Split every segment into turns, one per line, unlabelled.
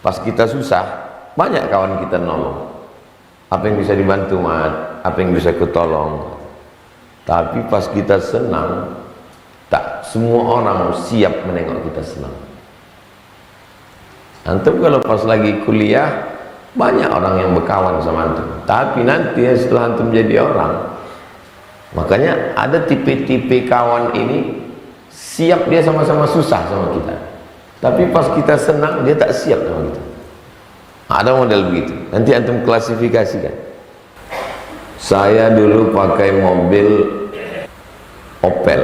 Pas kita susah, banyak kawan kita nolong. Apa yang bisa dibantu, Mat? Apa yang bisa kutolong? Tapi pas kita senang, tak semua orang siap menengok kita senang. Antum kalau pas lagi kuliah, banyak orang yang berkawan sama antum. Tapi nanti setelah antum jadi orang, makanya ada tipe-tipe kawan ini siap dia sama-sama susah sama kita. Tapi pas kita senang, dia tak siap sama kita. Ada model begitu. Nanti antum klasifikasikan. Saya dulu pakai mobil Opel.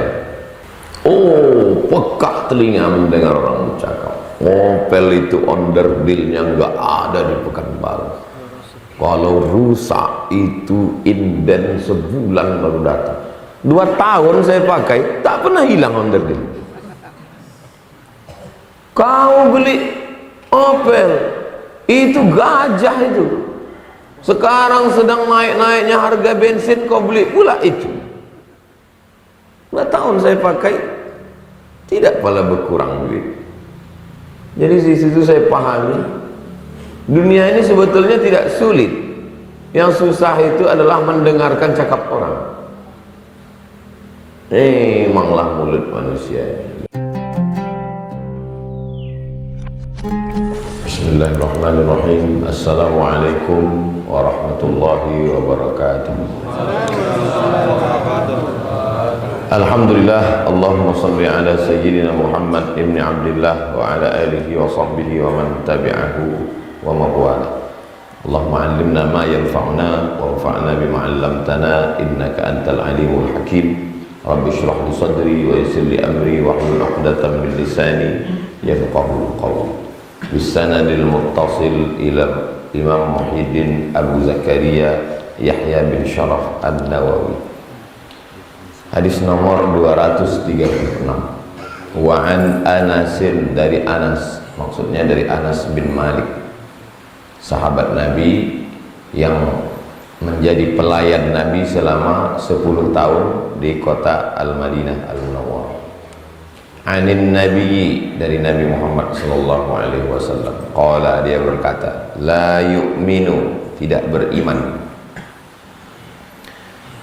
Oh, peka telinga mendengar orang bercakap. Opel itu onderdilnya nggak ada di Pekanbaru. Kalau rusak itu inden sebulan baru datang. 2 tahun saya pakai, tak pernah hilang onderdil. Kau beli Opel, itu gajah itu. Sekarang sedang naik-naiknya harga bensin, kau beli pula itu. 2 tahun saya pakai, tidak pula berkurang duit. Jadi di situ saya pahami, dunia ini sebetulnya tidak sulit. Yang susah itu adalah mendengarkan cakap orang. Emanglah mulut manusia. Bismillahirrahmanirrahim. Assalamualaikum warahmatullahi wabarakatuh. Alhamdulillah, Allahumma salli ala sayyidina Muhammad ibn Abdullah wa ala alihi wa sahbihi wa man tabi'ahu wa mawala. Allahumma allimna ma yanfa'una wa anfa'na bima 'allamtana innaka antal alimul hakim. Rabbi shrah li sadri wa yassir li amri wa hlul 'uqdatam min lisani yafqahu qawli. Bisanadil muttasil ila Imam Muhyiddin Abu Zakaria Yahya bin Sharaf An-Nawawi. Hadis nomor 236. Wa an Anasin, dari Anas, maksudnya dari Anas bin Malik, sahabat Nabi yang menjadi pelayan Nabi selama 10 tahun di kota Al-Madinah Al-Munawwarah. Anin Nabi, dari Nabi Muhammad sallallahu alaihi wasallam. Qala, dia berkata, la yu'minu, tidak beriman.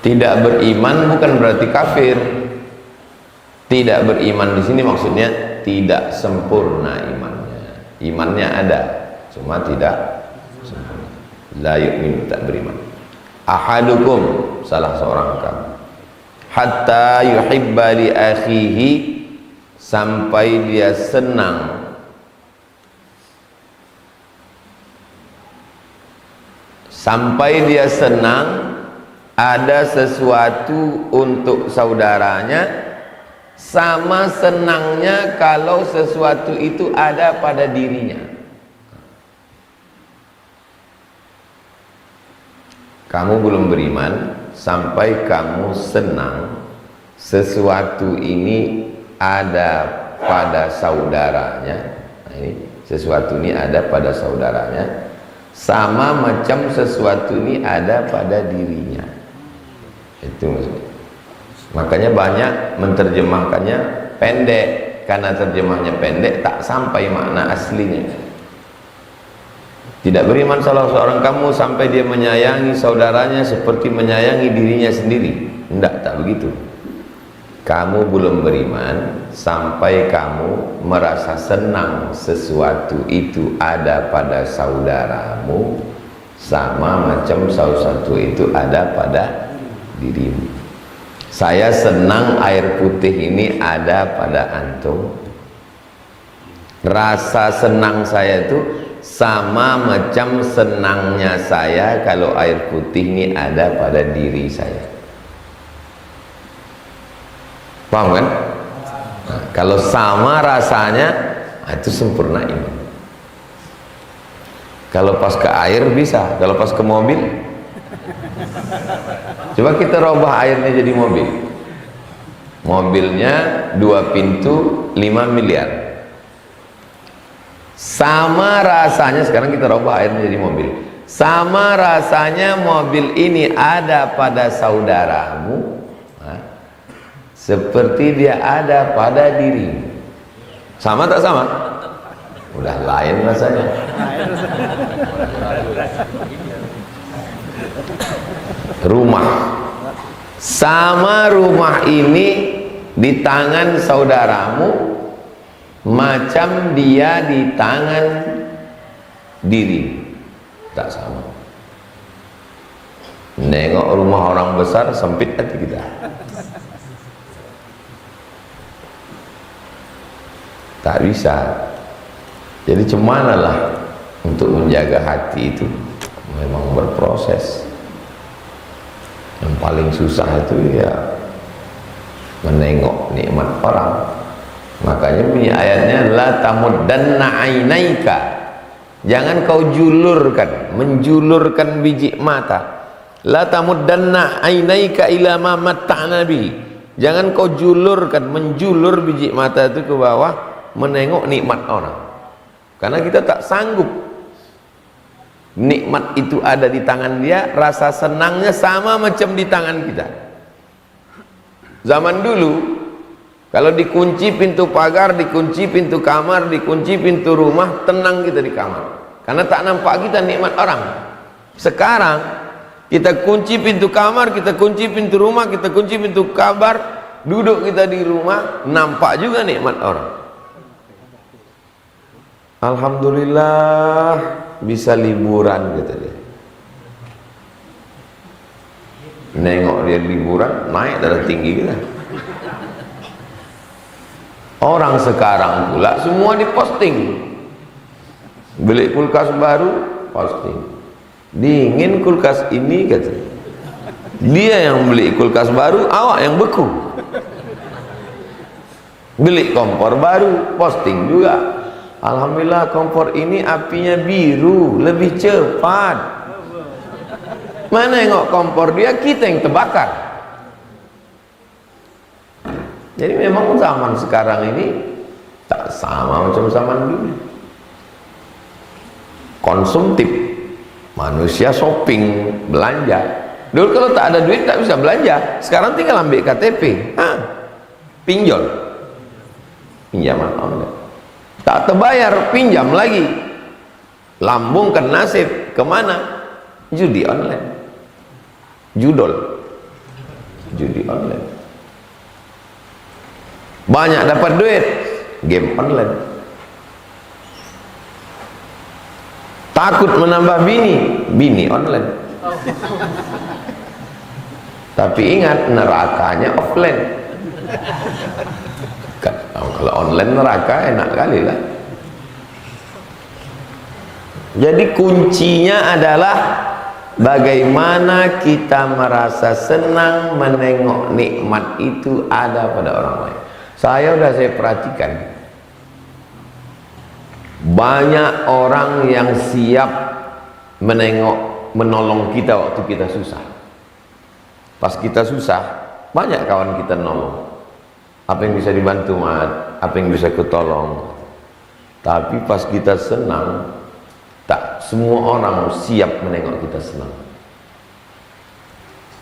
Tidak beriman bukan berarti kafir. Tidak beriman di sini maksudnya tidak sempurna imannya. Imannya ada, cuma tidak sempurna. La yu'min, tak beriman. Ahadukum, salah seorang kamu, hatta yuhibba li akhihi, sampai dia senang ada sesuatu untuk saudaranya, sama senangnya kalau sesuatu itu ada pada dirinya. Kamu belum beriman sampai kamu senang sesuatu ini ada pada saudaranya. Nah, ini sesuatu ini ada pada saudaranya, sama macam sesuatu ini ada pada dirinya. Itu maksudnya. Makanya banyak menterjemahkannya pendek, karena terjemahnya pendek tak sampai makna aslinya. Tidak beriman salah seorang kamu sampai dia menyayangi saudaranya seperti menyayangi dirinya sendiri. Tidak, tak begitu. Kamu belum beriman sampai kamu merasa senang sesuatu itu ada pada saudaramu, sama macam sesuatu itu ada pada dirimu. Saya senang air putih ini ada pada antum. Rasa senang saya itu sama macam senangnya saya kalau air putih ini ada pada diri saya. Paham kan? Nah, kalau sama rasanya, itu sempurna iman. Kalau pas ke air bisa, kalau pas ke mobil, coba kita robah airnya jadi mobil. Mobilnya 2 pintu 5 miliar. Sama rasanya, sekarang kita robah airnya jadi mobil. Sama rasanya mobil ini ada pada saudaramu, seperti dia ada pada diri. Sama tak sama? Udah lain rasanya. Rumah sama rumah ini di tangan saudaramu macam dia di tangan diri, tak sama. Nengok rumah orang besar sempit hati kita. Tak bisa. Jadi cemanalah untuk menjaga hati itu memang berproses. Yang paling susah itu ya menengok nikmat orang. Makanya bunyi ayatnya la tamuddanna ainaika, jangan kau julurkan, menjulurkan biji mata. La tamuddanna ainaika ila ma matta'na bi, jangan kau julurkan, menjulur biji mata itu ke bawah menengok nikmat orang, karena kita tak sanggup. Nikmat itu ada di tangan dia, rasa senangnya sama macam di tangan kita. Zaman dulu kalau dikunci pintu pagar, dikunci pintu kamar, dikunci pintu rumah, tenang kita di kamar karena tak nampak kita nikmat orang. Sekarang kita kunci pintu kamar, kita kunci pintu rumah, kita kunci pintu kabar, duduk kita di rumah, nampak juga nikmat orang. Alhamdulillah bisa liburan, kata dia. Nengok dia liburan, naik darah tinggi kita. Orang sekarang pula semua diposting. Beli kulkas baru, posting. Dingin kulkas ini, kata. Dia yang beli kulkas baru, awak yang beku. Beli kompor baru, posting juga. Alhamdulillah kompor ini apinya biru, lebih cepat. Mana nengok kompor dia, kita yang terbakar. Jadi memang zaman sekarang ini tak sama macam zaman dulu. Konsumtif, manusia shopping, belanja. Dulu kalau tak ada duit tak bisa belanja. Sekarang tinggal ambil KTP, pinjol, pinjaman online. Tak terbayar, pinjam lagi. Lambungkan nasib kemana? Judi online, judol, judi online. Banyak dapat duit, game online. Takut menambah bini, bini online. Tapi ingat, nerakanya offline. Kalau online neraka enak kali lah. Jadi kuncinya adalah bagaimana kita merasa senang menengok nikmat itu ada pada orang lain. Saya perhatikan banyak orang yang siap menengok, menolong kita waktu kita susah. Pas kita susah, banyak kawan kita nolong. Apa yang bisa dibantu, Mat? Apa yang bisa kutolong? Tapi pas kita senang, tak semua orang siap menengok kita senang.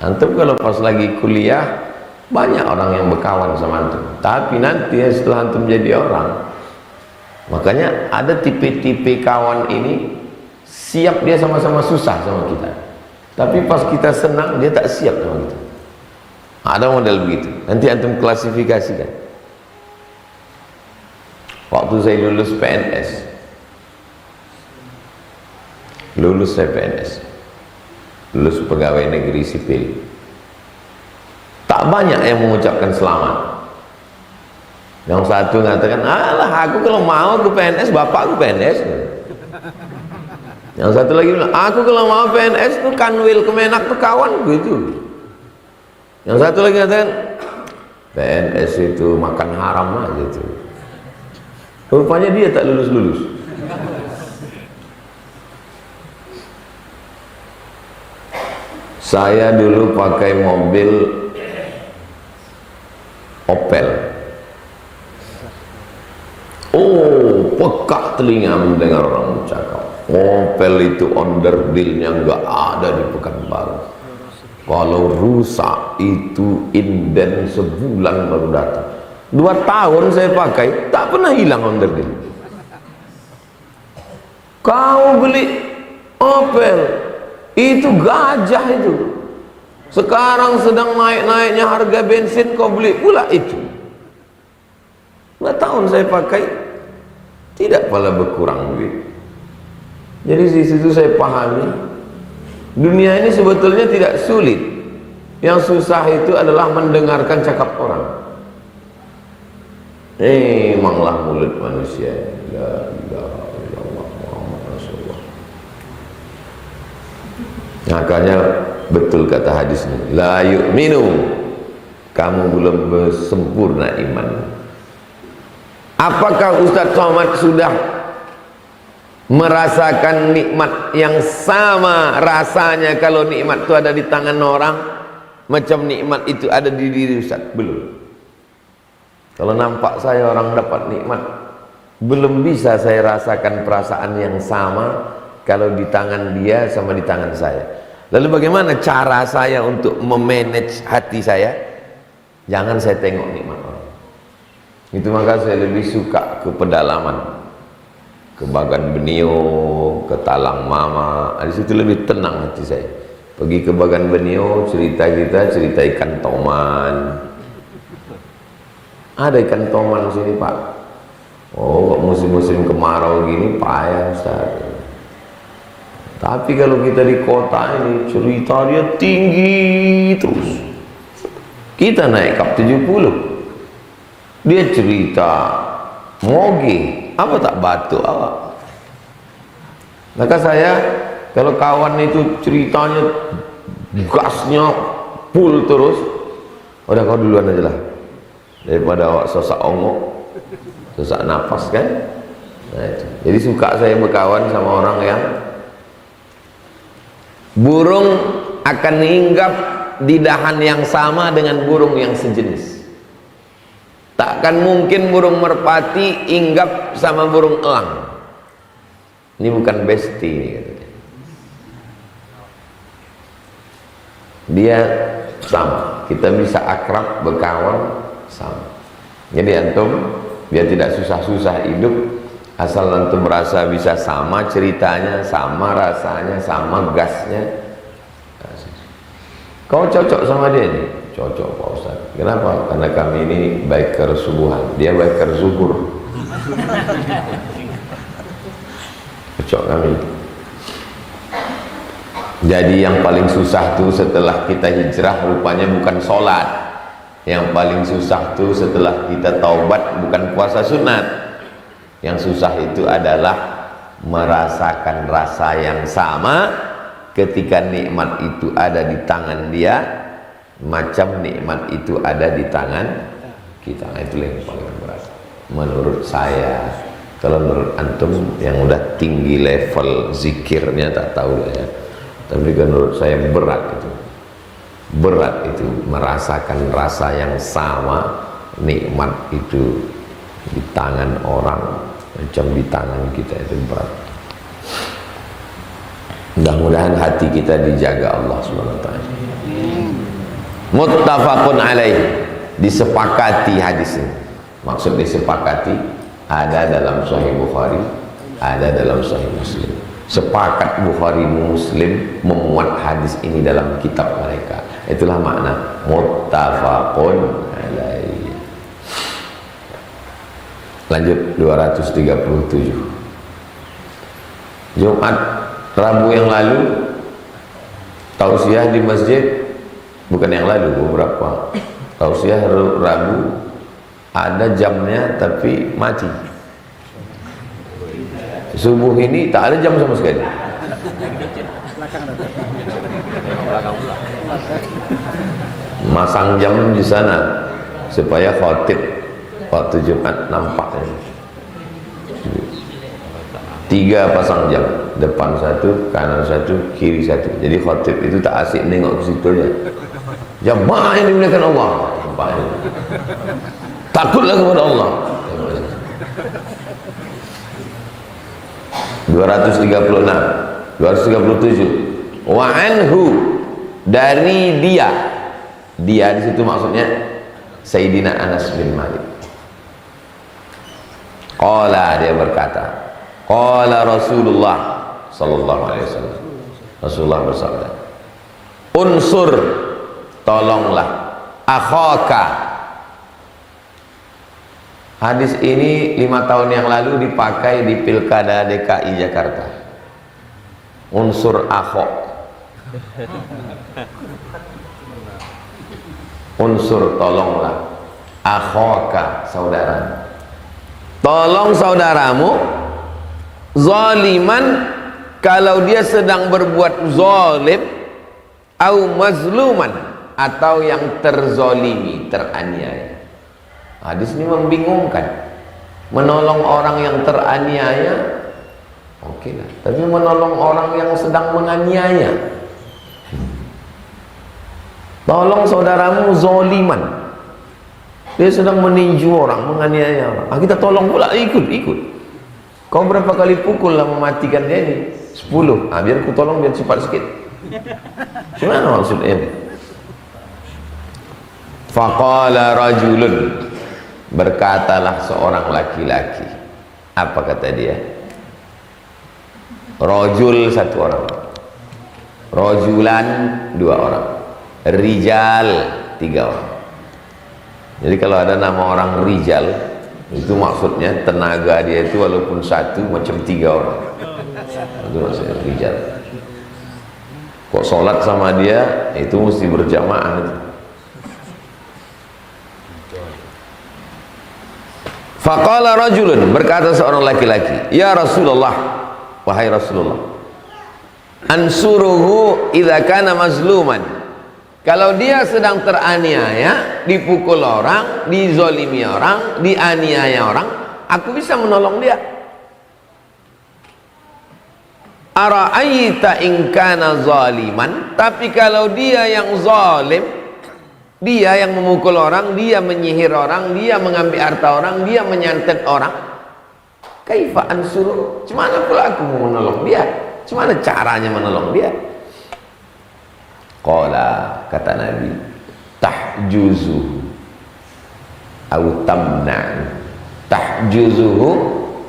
Antum kalau pas lagi kuliah, banyak orang yang berkawan sama antum. Tapi nanti setelah antum jadi orang, makanya ada tipe-tipe kawan ini, siap dia sama-sama susah sama kita. Tapi pas kita senang, dia tak siap sama kita. Ada model begitu. Nanti antum klasifikasikan. Waktu saya lulus PNS, lulus pegawai negeri sipil, tak banyak yang mengucapkan selamat. Yang satu mengatakan, alah aku kalau mau ke PNS, bapakku PNS. Yang satu lagi bilang, aku kalau mau PNS tuh Kanwil Kemenak tuh kawan gitu. Yang satu lagi katakan PNS itu makan haram lah gitu. Rupanya dia tak lulus-lulus. Saya dulu pakai mobil Opel. Oh, pekak telinga mendengar orang bercakap. Opel itu onderdilnya nggak ada di Pekanbaru. Kalau rusak itu inden sebulan baru datang. 2 tahun saya pakai, tak pernah hilang onderdil. Kau beli Opel, itu gajah itu. Sekarang sedang naik-naiknya harga bensin, kau beli pula itu. 5 tahun saya pakai, tidak pala berkurang duit. Jadi di situ saya pahami, dunia ini sebetulnya tidak sulit. Yang susah itu adalah mendengarkan cakap orang. Memanglah mulut manusia. La ilaha illallah Muhammad Rasulullah. Makanya betul kata hadis ini, la yu'minu, kamu belum sempurna iman. Apakah Ustaz Somad sudah merasakan nikmat yang sama rasanya kalau nikmat itu ada di tangan orang, macam nikmat itu ada di diri Ustaz? Belum. Kalau nampak saya orang dapat nikmat, belum bisa saya rasakan perasaan yang sama kalau di tangan dia sama di tangan saya. Lalu bagaimana cara saya untuk memanage hati saya? Jangan saya tengok nikmat orang. Itu maka saya lebih suka ke pedalaman, ke Bagan Benio, ke Talang Mama. Di situ lebih tenang hati saya. Pergi ke Bagan Benio, cerita ikan toman. Ada ikan toman di sini, Pak. Oh, musim-musim kemarau gini payah, Ustaz. Tapi kalau kita di kota ini, cerita dia tinggi terus. Kita naik kap 70, dia cerita moge, apa tak batuk awak. Maka saya, kalau kawan itu ceritanya gasnya full terus, udah kau duluan aja lah, daripada awak sesak ongok, sesak napas kan. Nah, itu. Jadi suka saya berkawan sama orang yang burung akan hinggap di dahan yang sama dengan burung yang sejenis. Takkan mungkin burung merpati hinggap sama burung elang. Ini bukan bestie ini katanya. Dia sama, kita bisa akrab, berkawan sama. Jadi antum biar tidak susah-susah hidup, asal antum merasa bisa sama ceritanya, sama rasanya, sama gasnya. Kau cocok sama dia nih? Cocok Pak Ustaz. Kenapa? Karena kami ini baik kesubuhan, dia baik kezuhur. Cocok kami. Jadi yang paling susah tuh setelah kita hijrah rupanya bukan sholat. Yang paling susah tuh setelah kita taubat bukan puasa sunat. Yang susah itu adalah merasakan rasa yang sama ketika nikmat itu ada di tangan dia, macam nikmat itu ada di tangan kita. Itu yang paling berat menurut saya. Kalau menurut antum yang udah tinggi level zikirnya tak tahu lah ya, tapi menurut saya berat itu. Berat itu merasakan rasa yang sama, nikmat itu di tangan orang macam di tangan kita, itu berat. Mudah-mudahan hati kita dijaga Allah SWT. Muttafaqun alaih, disepakati hadis ini. Maksud disepakati, ada dalam Sahih Bukhari, ada dalam Sahih Muslim. Sepakat Bukhari Muslim memuat hadis ini dalam kitab mereka. Itulah makna muttafaqun alaih. Lanjut 237. Jumat Rabu yang lalu tausiah di masjid, bukan yang lalu, beberapa tausiah Rabu ada jamnya tapi mati. Subuh ini tak ada jam sama sekali. Masang jam di sana supaya khotib waktu Jumat nampaknya. 3 pasang jam, depan 1, kanan 1, kiri 1. Jadi khotib itu tak asik nengok ke situ aja. Jamaah yang dimuliakan Allah, takutlah kepada Allah. 236, 237. Wa anhu, dari dia di situ maksudnya Sayyidina Anas bin Malik. Qala, dia berkata, Qala Rasulullah sallallahu alaihi wasallam. Rasulullah bersabda, unsur, tolonglah akhaka. Hadis ini 5 tahun yang lalu dipakai di Pilkada DKI Jakarta. Unsur akhok, unsur, tolonglah akhaka, saudara. Tolong saudaramu zaliman, kalau dia sedang berbuat zalim, au mazluman, atau yang terzolimi, teraniaya. Hadis ini membingungkan. Menolong orang yang teraniaya oke lah, tapi menolong orang yang sedang menganiaya. Tolong saudaramu zaliman, dia sedang meninju orang, menganiaya orang. Kita tolong pula, ikut. Kau berapa kali pukul lah mematikan dia ini? 10. Biar ku tolong, biar cepat sikit. Gimana maksudnya ini? Faqala rajulun, berkatalah seorang laki-laki. Apa kata dia? Rajul 1 orang, rajulan 2 orang, rijal 3 orang. Jadi kalau ada nama orang rijal, itu maksudnya tenaga dia itu walaupun 1 macam 3 orang. Itu maksudnya rijal. Kok sholat sama dia itu mesti berjamaah itu. Faqala rajulun, berkata seorang laki-laki, ya Rasulullah, wahai Rasulullah, ansuruhu idza kana mazluman. Kalau dia sedang teraniaya, dipukul orang, dizolimi orang, dianiaya orang, aku bisa menolong dia. Ara'aita in kana zaliman, tapi kalau dia yang zalim, dia yang memukul orang, dia menyihir orang, dia mengambil harta orang, dia menyantet orang, kaifa ansuru, gimana pula aku mau menolong dia? Gimana caranya menolong dia? Qala, kata Nabi, tahjuzuhu au tamna'u. Tahjuzuhu,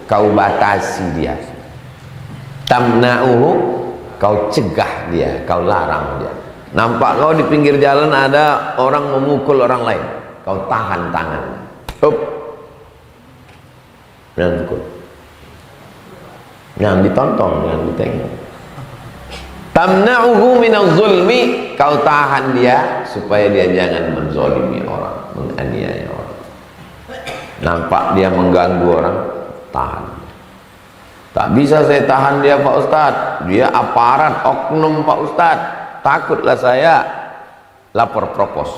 kau batasi dia. Tamna'uhu, kau cegah dia, kau larang dia. Nampak kau di pinggir jalan ada orang memukul orang lain, kau tahan tangan. Up, jangan pukul, jangan ditonton, jangan ditengok. Tamna'uhu minaz zulmi, kau tahan dia supaya dia jangan menzolimi orang, menganiaya orang. Nampak dia mengganggu orang, tahan. Tak bisa saya tahan dia Pak Ustadz, dia aparat oknum Pak Ustadz. Takutlah saya lapor propos,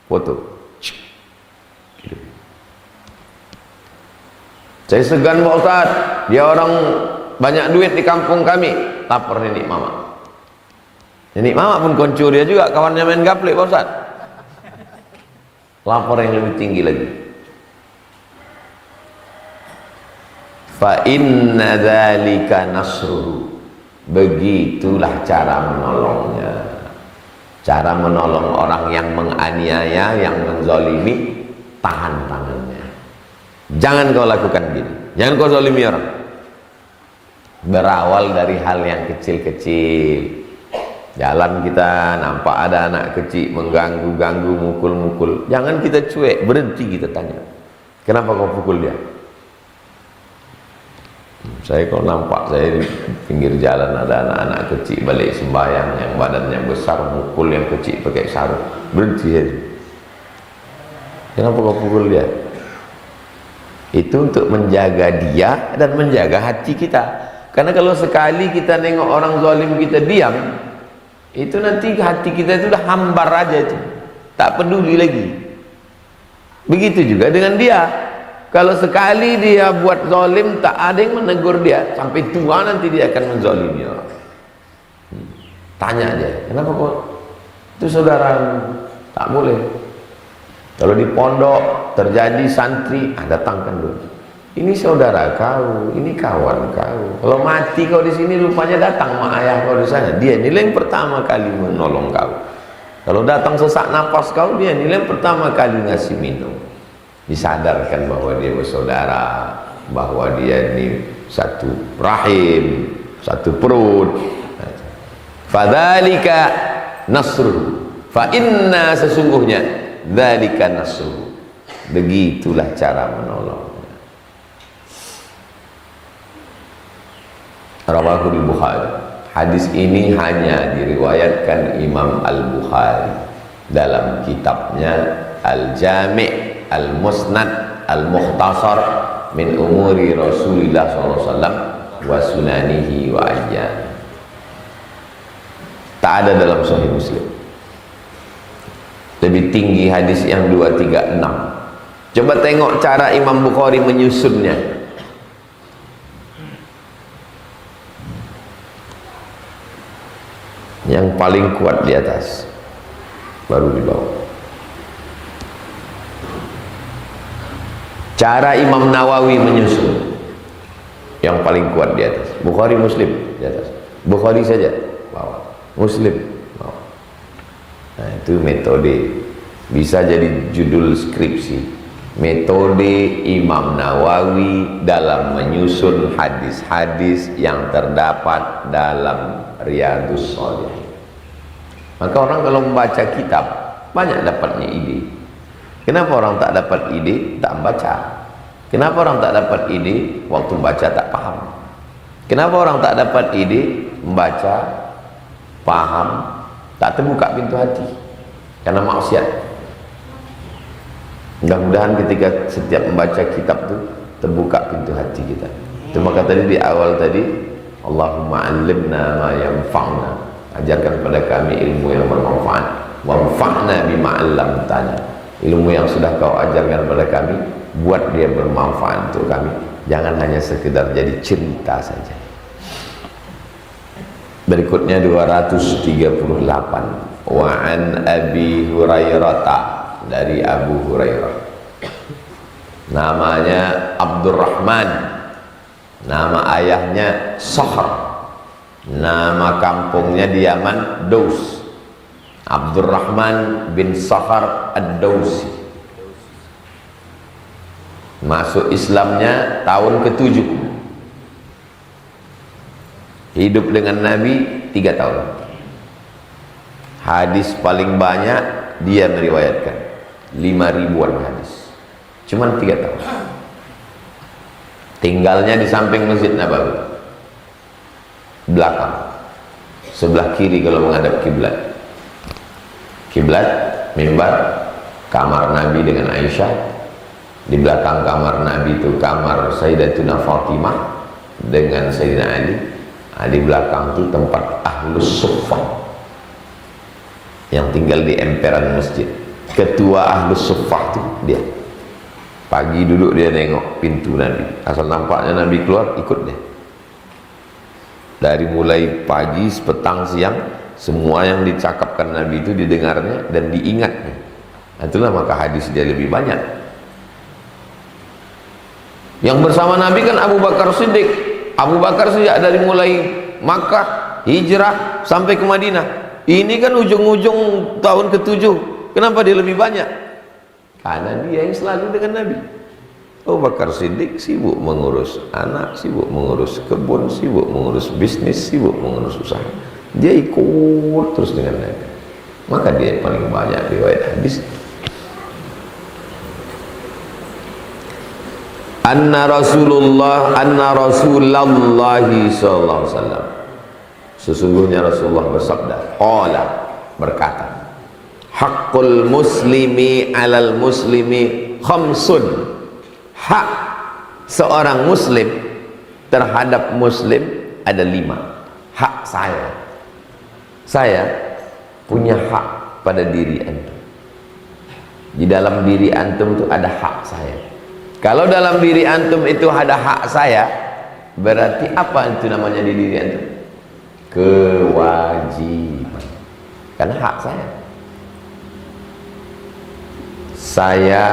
foto. Saya segan Pak Ustadz, dia orang banyak duit di kampung kami, lapor nenek mama. Nenek mama pun konco dia juga, kawannya main gaplek Pak Ustadz. Lapor yang lebih tinggi lagi. Fa inna dzalika nasruhu, begitulah cara menolongnya. Cara menolong orang yang menganiaya, yang menzalimi, tahan tangannya. Jangan kau lakukan gini, jangan kau zalimi orang. Berawal dari hal yang kecil-kecil. Jalan kita nampak ada anak kecil mengganggu-ganggu, mukul-mukul, jangan kita cuek, berhenti kita tanya, kenapa kau pukul dia? Saya kalau nampak saya di pinggir jalan ada anak-anak kecil balik sembahyang yang badannya besar, mukul yang kecil pakai sarung, berhenti aja. Kenapa kau pukul dia? Itu untuk menjaga dia dan menjaga hati kita. Karena kalau sekali kita nengok orang zalim kita diam, itu nanti hati kita itu udah hambar aja itu, tak peduli lagi. Begitu juga dengan dia. Kalau sekali dia buat zalim, tak ada yang menegur dia, sampai tua nanti dia akan menzalimi orang. Tanya dia, kenapa kok itu saudara? Tak boleh. Kalau di pondok terjadi santri, datangkan dulu. Ini saudara kau, ini kawan kau. Kalau mati kau di sini, rupanya datang mak ayah kau di sana. Dia nilai yang pertama kali menolong kau. Kalau datang sesak nafas kau, dia nilai yang pertama kali ngasih minum. Disadarkan bahwa dia bersaudara, bahwa dia ini satu rahim, satu perut. Fadzalika nasruh, fa inna sesungguhnya dzalika nasruh, begitulah cara menolong. Rawahu al-Bukhari. Hadis ini hanya diriwayatkan Imam Al-Bukhari dalam kitabnya Al-Jami' Al-Musnad Al-Mukhtasar min umuri Rasulillah SAW wa sunanihi wa ayyam. Tak ada dalam Sahih Muslim. Lebih tinggi hadis yang 236. Coba tengok cara Imam Bukhari menyusunnya. Yang paling kuat di atas, baru di bawah. Cara Imam Nawawi menyusun, yang paling kuat di atas. Bukhari, Muslim di atas. Bukhari saja bawah, Muslim bawah. Nah, itu metode. Bisa jadi judul skripsi. Metode Imam Nawawi dalam menyusun hadis-hadis yang terdapat dalam Riyadhus Shalihin. Maka orang kalau membaca kitab banyak dapatnya ide. Kenapa orang tak dapat ide? Tak membaca. Kenapa orang tak dapat ide? Waktu baca tak paham. Kenapa orang tak dapat ide? Membaca, paham, tak terbuka pintu hati karena maksiat. Mudah-mudahan ketika setiap membaca kitab itu terbuka pintu hati kita. Itu maka tadi di awal tadi, Allahumma 'allimna ma yanfa'una, ajarkan kepada kami ilmu yang bermanfaat, wanfa'na bima 'allamtana, ilmu yang sudah kau ajarkan kepada kami, buat dia bermanfaat untuk kami, jangan hanya sekedar jadi cerita saja. Berikutnya 238, wa an Abi Hurairah, dari Abu Hurairah, namanya Abdurrahman, nama ayahnya Sahr, nama kampungnya di Yaman Daus. Abdurrahman bin Sahr Ad-Dausi. Masuk Islamnya tahun ke-7, hidup dengan Nabi 3 tahun. Hadis paling banyak dia meriwayatkan 5.000-an hadis, cuman 3 tahun. Tinggalnya di samping Masjid Nabawi, belakang, sebelah kiri kalau menghadap kiblat. Kiblat, mimbar, kamar Nabi dengan Aisyah. Di belakang kamar Nabi itu kamar Sayyidatuna Fatimah dengan Sayyidina Ali. Di belakang itu tempat Ahlus Suffah yang tinggal di emperan masjid. Ketua Ahlus Suffah itu dia. Pagi duduk dia nengok pintu Nabi, asal nampaknya Nabi keluar ikut dia. Dari mulai pagi, petang, siang, semua yang dicakapkan Nabi itu didengarnya dan diingatnya. Itulah maka hadis dia lebih banyak. Yang bersama Nabi kan Abu Bakar Siddiq. Abu Bakar sejak dari mulai Makkah hijrah sampai ke Madinah, ini kan ujung-ujung tahun ke-7. Kenapa dia lebih banyak? Karena dia yang selalu dengan Nabi. Abu Bakar Siddiq sibuk mengurus anak, sibuk mengurus kebun, sibuk mengurus bisnis, sibuk mengurus usaha. Dia ikut terus dengan Nabi. Maka dia yang paling banyak riwayat hadis. Anna Rasulullah sallallahu alaihi wasallam, sesungguhnya Rasulullah bersabda, qala, berkata, haqqul muslimi 'alal muslimi khamsun, hak seorang muslim terhadap muslim ada 5. Hak saya punya hak pada diri antum. Di dalam diri antum itu ada hak saya. Kalau dalam diri antum itu ada hak saya, berarti apa itu namanya di diri antum? Kewajiban. Karena hak saya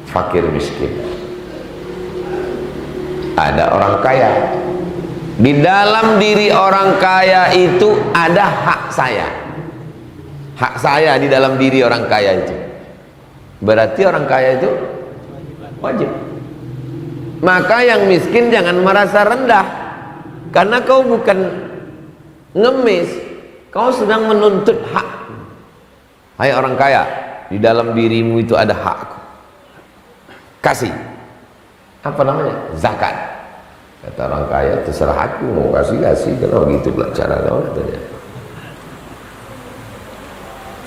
fakir miskin, ada orang kaya. Di dalam diri orang kaya itu ada hak saya. Hak saya di dalam diri orang kaya itu, berarti orang kaya itu wajib. Maka yang miskin jangan merasa rendah, karena kau bukan ngemis, kau sedang menuntut hak. Hai orang kaya, di dalam dirimu itu ada hakku, kasih. Apa namanya? Zakat. Kata orang kaya, terserah aku mau kasih, kalau gitu pula cara kau.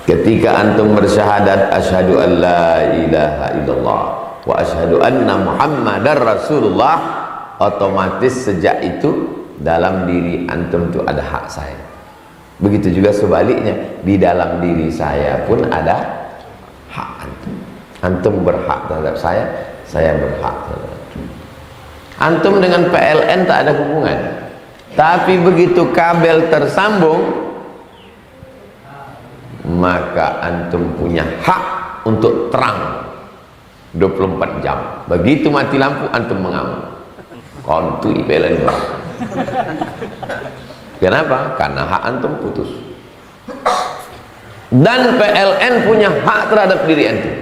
Ketika antum bersyahadat asyhadu an la ilaha illallah wa asyhadu anna muhammadar rasulullah, otomatis sejak itu dalam diri antum itu ada hak saya. Begitu juga sebaliknya, di dalam diri saya pun ada hak antum. Antum berhak terhadap saya berhak terhadap antum. Antum dengan PLN tak ada hubungan, tapi begitu kabel tersambung, maka antum punya hak untuk terang 24 jam. Begitu mati lampu, antum mengamuk. Kontui PLN. Kenapa? Karena hak antum putus. Dan PLN punya hak terhadap diri antum.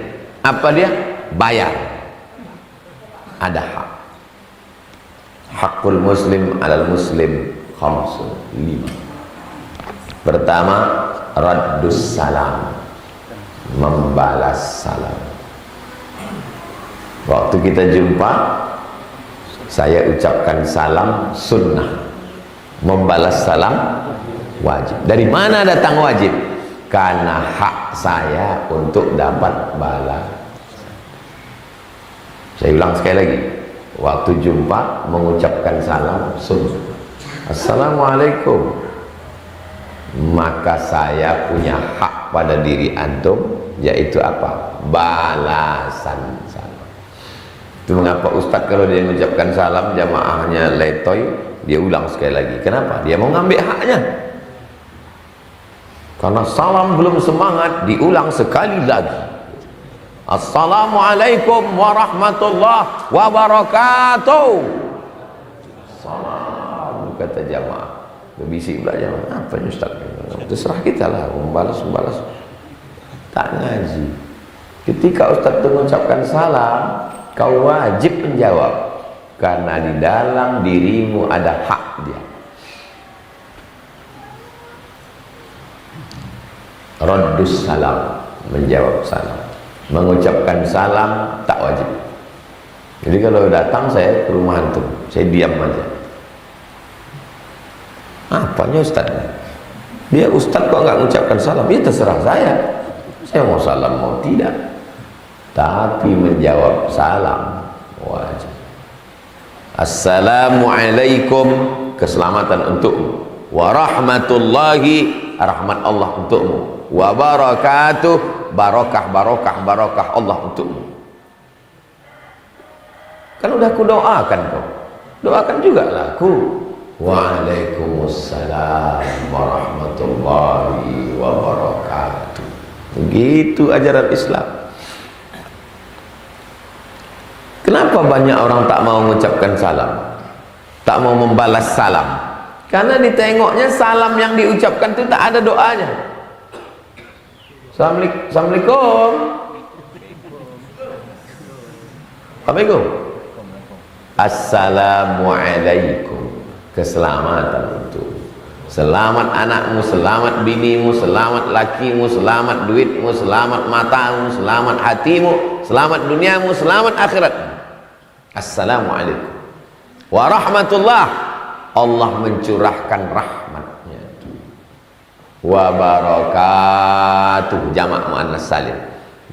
Apa dia? Bayar. Ada hak. Hakul muslim alal muslim khamsun, 5. Pertama, raddus salam, membalas salam. Waktu kita jumpa, saya ucapkan salam sunnah, membalas salam wajib. Dari mana datang wajib? Karena hak saya untuk dapat balas. Saya ulang sekali lagi, waktu jumpa mengucapkan salam sunnah, assalamualaikum, maka saya punya hak pada diri antum, yaitu apa? Balasan salam. Itu mengapa Ustadz kalau dia mengucapkan salam, jamaahnya letoy, dia ulang sekali lagi. Kenapa? Dia mau ngambil haknya. Karena salam belum semangat, diulang sekali lagi. Assalamualaikum warahmatullahi wabarakatuh. Salam, kata jamaah. Berbisik pula jamaah. Apa Ustaz? Terserah kita lah, membalas. Tak ngaji. Ketika Ustaz mengucapkan salam, kau wajib menjawab, karena di dalam dirimu ada hak dia. Raddus salam, menjawab salam. Mengucapkan salam tak wajib. Jadi kalau datang saya ke rumah antum, saya diam aja. Apanya Ustaz? Dia Ustaz kok nggak mengucapkan salam? Ya terserah saya mau salam mau tidak, tapi menjawab salam wajib. Assalamualaikum, keselamatan untukmu. Warahmatullahi, rahmat Allah untukmu. Wabarakatuh, barokah Allah untukmu. Kan udah aku doakan kau, doakan juga lah aku. Waalaikumsalam warahmatullahi wabarakatuh. Begitu ajaran Islam. Kenapa banyak orang tak mau mengucapkan salam, tak mau membalas salam? Karena ditengoknya salam yang diucapkan itu tak ada doanya. Assalamualaikum. Assalamualaikum. Assalamualaikum, keselamatan untuk selamat anakmu, selamat binimu, selamat lakimu, selamat duitmu, selamat matamu, selamat hatimu, selamat duniamu, selamat akhirat. Assalamualaikum warahmatullah, Allah mencurahkan rahmatnya. Wabarakatuh, jamak muannas salim.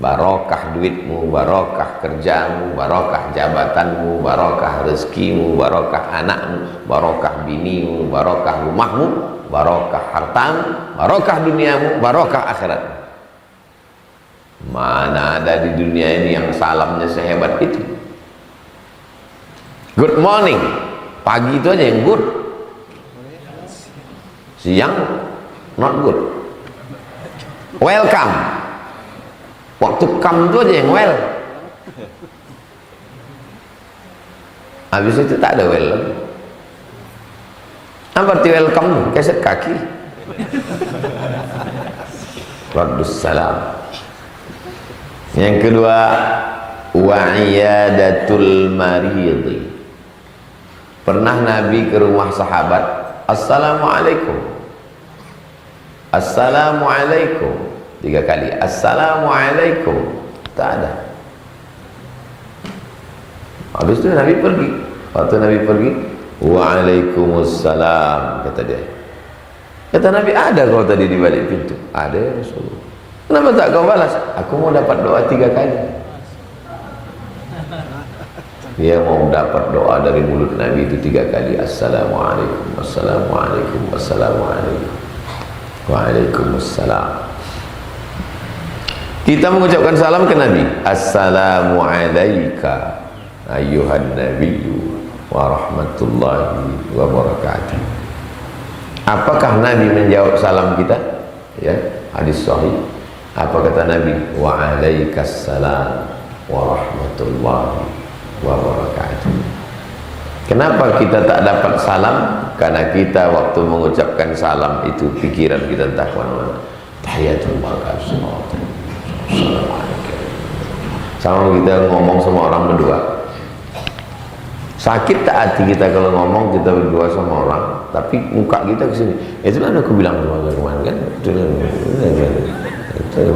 Barokah duitmu, barokah kerjamu, barokah jabatanmu, barokah rezekimu, barokah anakmu, barokah binimu, barokah rumahmu, barokah hartamu, barokah duniamu, barokah akhirat. Mana ada di dunia ini yang salamnya sehebat itu? Good morning, pagi itu aja yang good, siang not good. Welcome, waktu come itu aja yang well, habis itu tak ada well lagi. Apa arti welcome? Keset kaki. Raddus salam. Yang kedua, wa'iyadatul maridi, Pernah Nabi ke rumah sahabat, Assalamualaikum, Assalamualaikum, 3 kali, Assalamualaikum, tak ada. Habis itu Nabi pergi. Waktu Nabi pergi, Waalaikumsalam, kata dia. Kata Nabi, ada kau tadi di balik pintu? Ada ya Rasulullah. Kenapa tak kau balas? Aku mau dapat doa 3 kali. Dia mau dapat doa dari mulut Nabi itu 3 kali. Assalamualaikum, Assalamualaikum, Assalamualaikum, Waalaikumsalam. Kita mengucapkan salam ke Nabi, Assalamualaikum ayyuhan nabiyyu wa rahmatullahi wa barakatuh. Apakah Nabi menjawab salam kita? Ya, hadis sahih. Apa kata Nabi? Wa alaikassalam wa rahmatullahi wa barakatuh. Kenapa kita tak dapat salam? Karena kita waktu mengucapkan salam itu pikiran kita entah kemana-mana. Tahiyatullah wabarakatuh. Sama kita ngomong sama orang berdua. Sakit tak hati kita kalau ngomong kita berdua sama orang, tapi muka kita ke sini. Itu kan aku bilang sama kemarin kan. Itu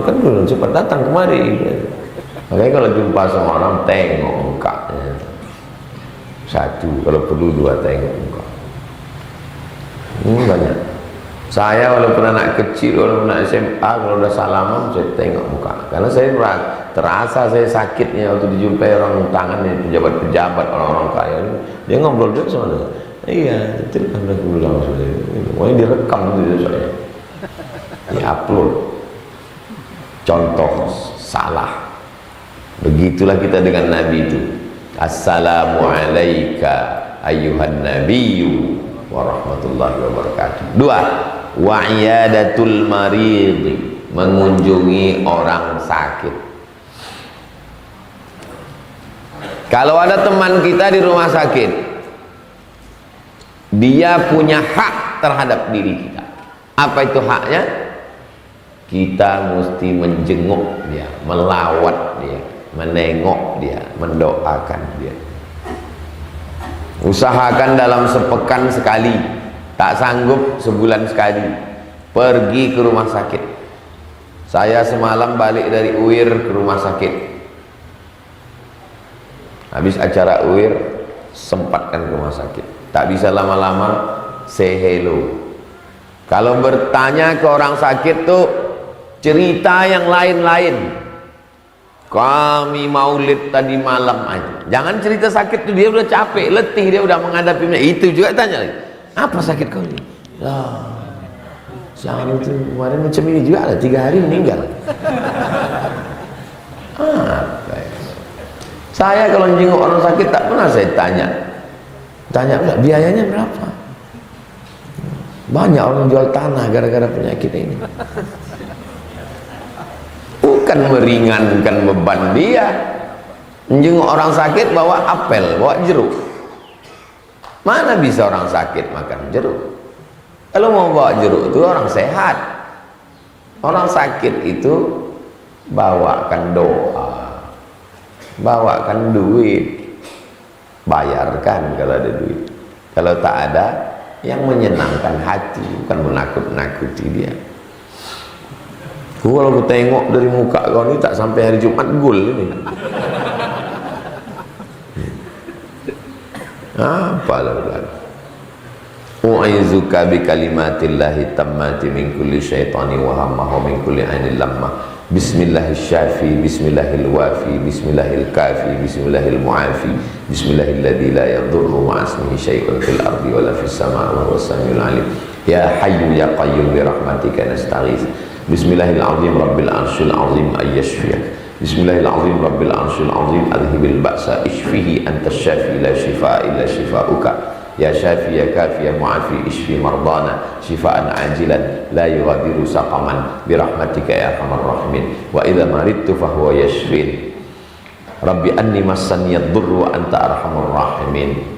kan belum cepat datang kemari. Makanya kalau jumpa sama orang tengok mukanya. 1, kalau perlu 2 tengok muka. Banyak. Saya walaupun anak kecil, walaupun anak SMA, kalau udah salaman saya tengok muka. Karena saya terasa saya sakitnya waktu dijumpai orang tangannya pejabat-pejabat, orang-orang kaya. Dia ngobrol juga sama saya. Iya, itu kan aku bilang saya. Pokoknya direkam itu saya. Di-upload. Contoh salah. Begitulah kita dengan Nabi itu. Assalamualaikum ayyuhan nabiyyu wa rahmatullahi wa barakatuh. 2, wa iyadatul marid, mengunjungi orang sakit. Kalau ada teman kita di rumah sakit, dia punya hak terhadap diri kita. Apa itu haknya? Kita mesti menjenguk dia, melawat dia, menengok dia, mendoakan dia. Usahakan dalam sepekan sekali, tak sanggup sebulan sekali, pergi ke rumah sakit. Saya semalam balik dari UIR ke rumah sakit. Habis acara UIR, sempatkan ke rumah sakit. Tak bisa lama-lama, say hello. Kalau bertanya ke orang sakit tuh cerita yang lain-lain. Kami maulid tadi malam aja. Jangan cerita sakit tuh, dia udah capek, letih, dia udah menghadapinya. Itu juga tanya lagi. Apa sakit kau ini? Lah, jangan itu kemarin macam ini juga ada 3 hari meninggal. Apa ya? Saya kalau jenguk orang sakit tak pernah saya tanya. Tanya enggak biayanya berapa? Banyak orang jual tanah gara-gara penyakit ini. Bukan meringankan beban dia. Menjenguk orang sakit bawa apel, bawa jeruk. Mana bisa orang sakit makan jeruk? Kalau mau bawa jeruk itu orang sehat. Orang sakit itu bawakan doa, bawakan duit, bayarkan kalau ada duit. Kalau tak ada, yang menyenangkan hati, bukan menakut-nakuti dia. Kalau aku tengok dari muka kau ni tak sampai hari Jumat gol ini. Apa lah bukan? U'izuka bi kalimatillahi tammati min kulli syaitani wa hammah wa min kulli ainil lammah. Bismillahirrahmanirrahim, bismillahirwafi, bismillahirkafi, bismillahirmuafi, bismillahilladzi la yadurru ma'asmihi syai'un fil ardi wa la fis sama'i wa huwas samiul alim. Ya hayyu ya qayyum bi rahmatika nastaghits. Bismillahirrahmanirrahim, rabbil arsyil azim ayyashfiyak. Bismillahirrahmanirrahim, rabbil arsyil azim adhibil ba'sa ishfihi anta syafi la shifaa illa shifauka. Ya syafi ya kafi ya mu'afi ishfi mardana shifaan ajilan la yughadiru saqaman birahmatika ya arhamar rahimin. Wa idza maridtu fahuwa yashfin. Rabbi anni massani yadurru wa anta arhamur rahimin.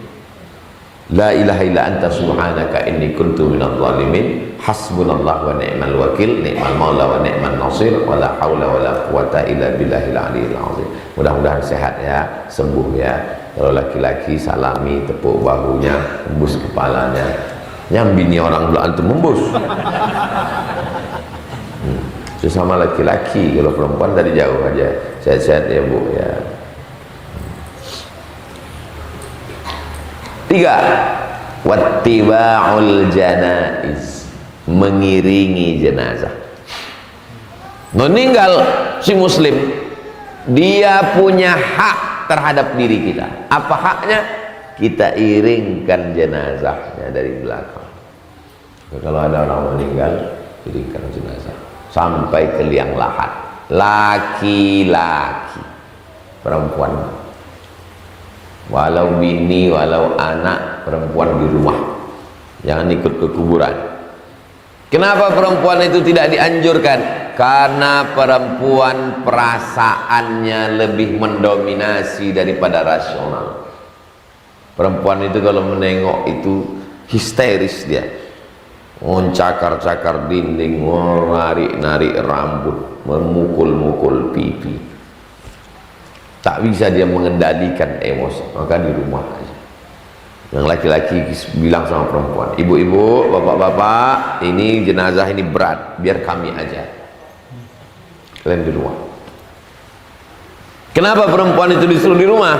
La ilaha illa anta subhanaka inni kuntu minadh dhalimin. Hasbunallah wa ni'mal wakil, ni'mal maula wa ni'man nasir, wa la haula wa la quwata illa billahil aliyil azim. Mudah-mudahan sehat ya, sembuh ya. Kalau laki-laki salami, tepuk bahunya, embus kepalanya. Yang bini orang belah antum embus. Sesama laki-laki. Kalau perempuan dari jauh aja. Sehat-sehat ya bu ya. 3. Wattiba'ul janaiz, mengiringi jenazah. Meninggal si muslim, dia punya hak terhadap diri kita. Apa haknya? Kita iringkan jenazahnya dari belakang. Kalau ada orang meninggal, iringkan jenazah sampai ke liang lahat. Laki-laki, perempuan, walau bini, walau anak, perempuan di rumah, jangan ikut ke kuburan. Kenapa perempuan itu tidak dianjurkan? Karena perempuan perasaannya lebih mendominasi daripada rasional. Perempuan itu kalau menengok itu histeris dia, mencakar-cakar dinding, menarik-narik rambut, memukul-mukul pipi. Tak bisa dia mengendalikan emosi, maka di rumah aja. Yang laki-laki bilang sama perempuan, ibu-ibu, bapak-bapak, ini jenazah ini berat, biar kami aja, kalian di rumah. Kenapa perempuan itu disuruh di rumah?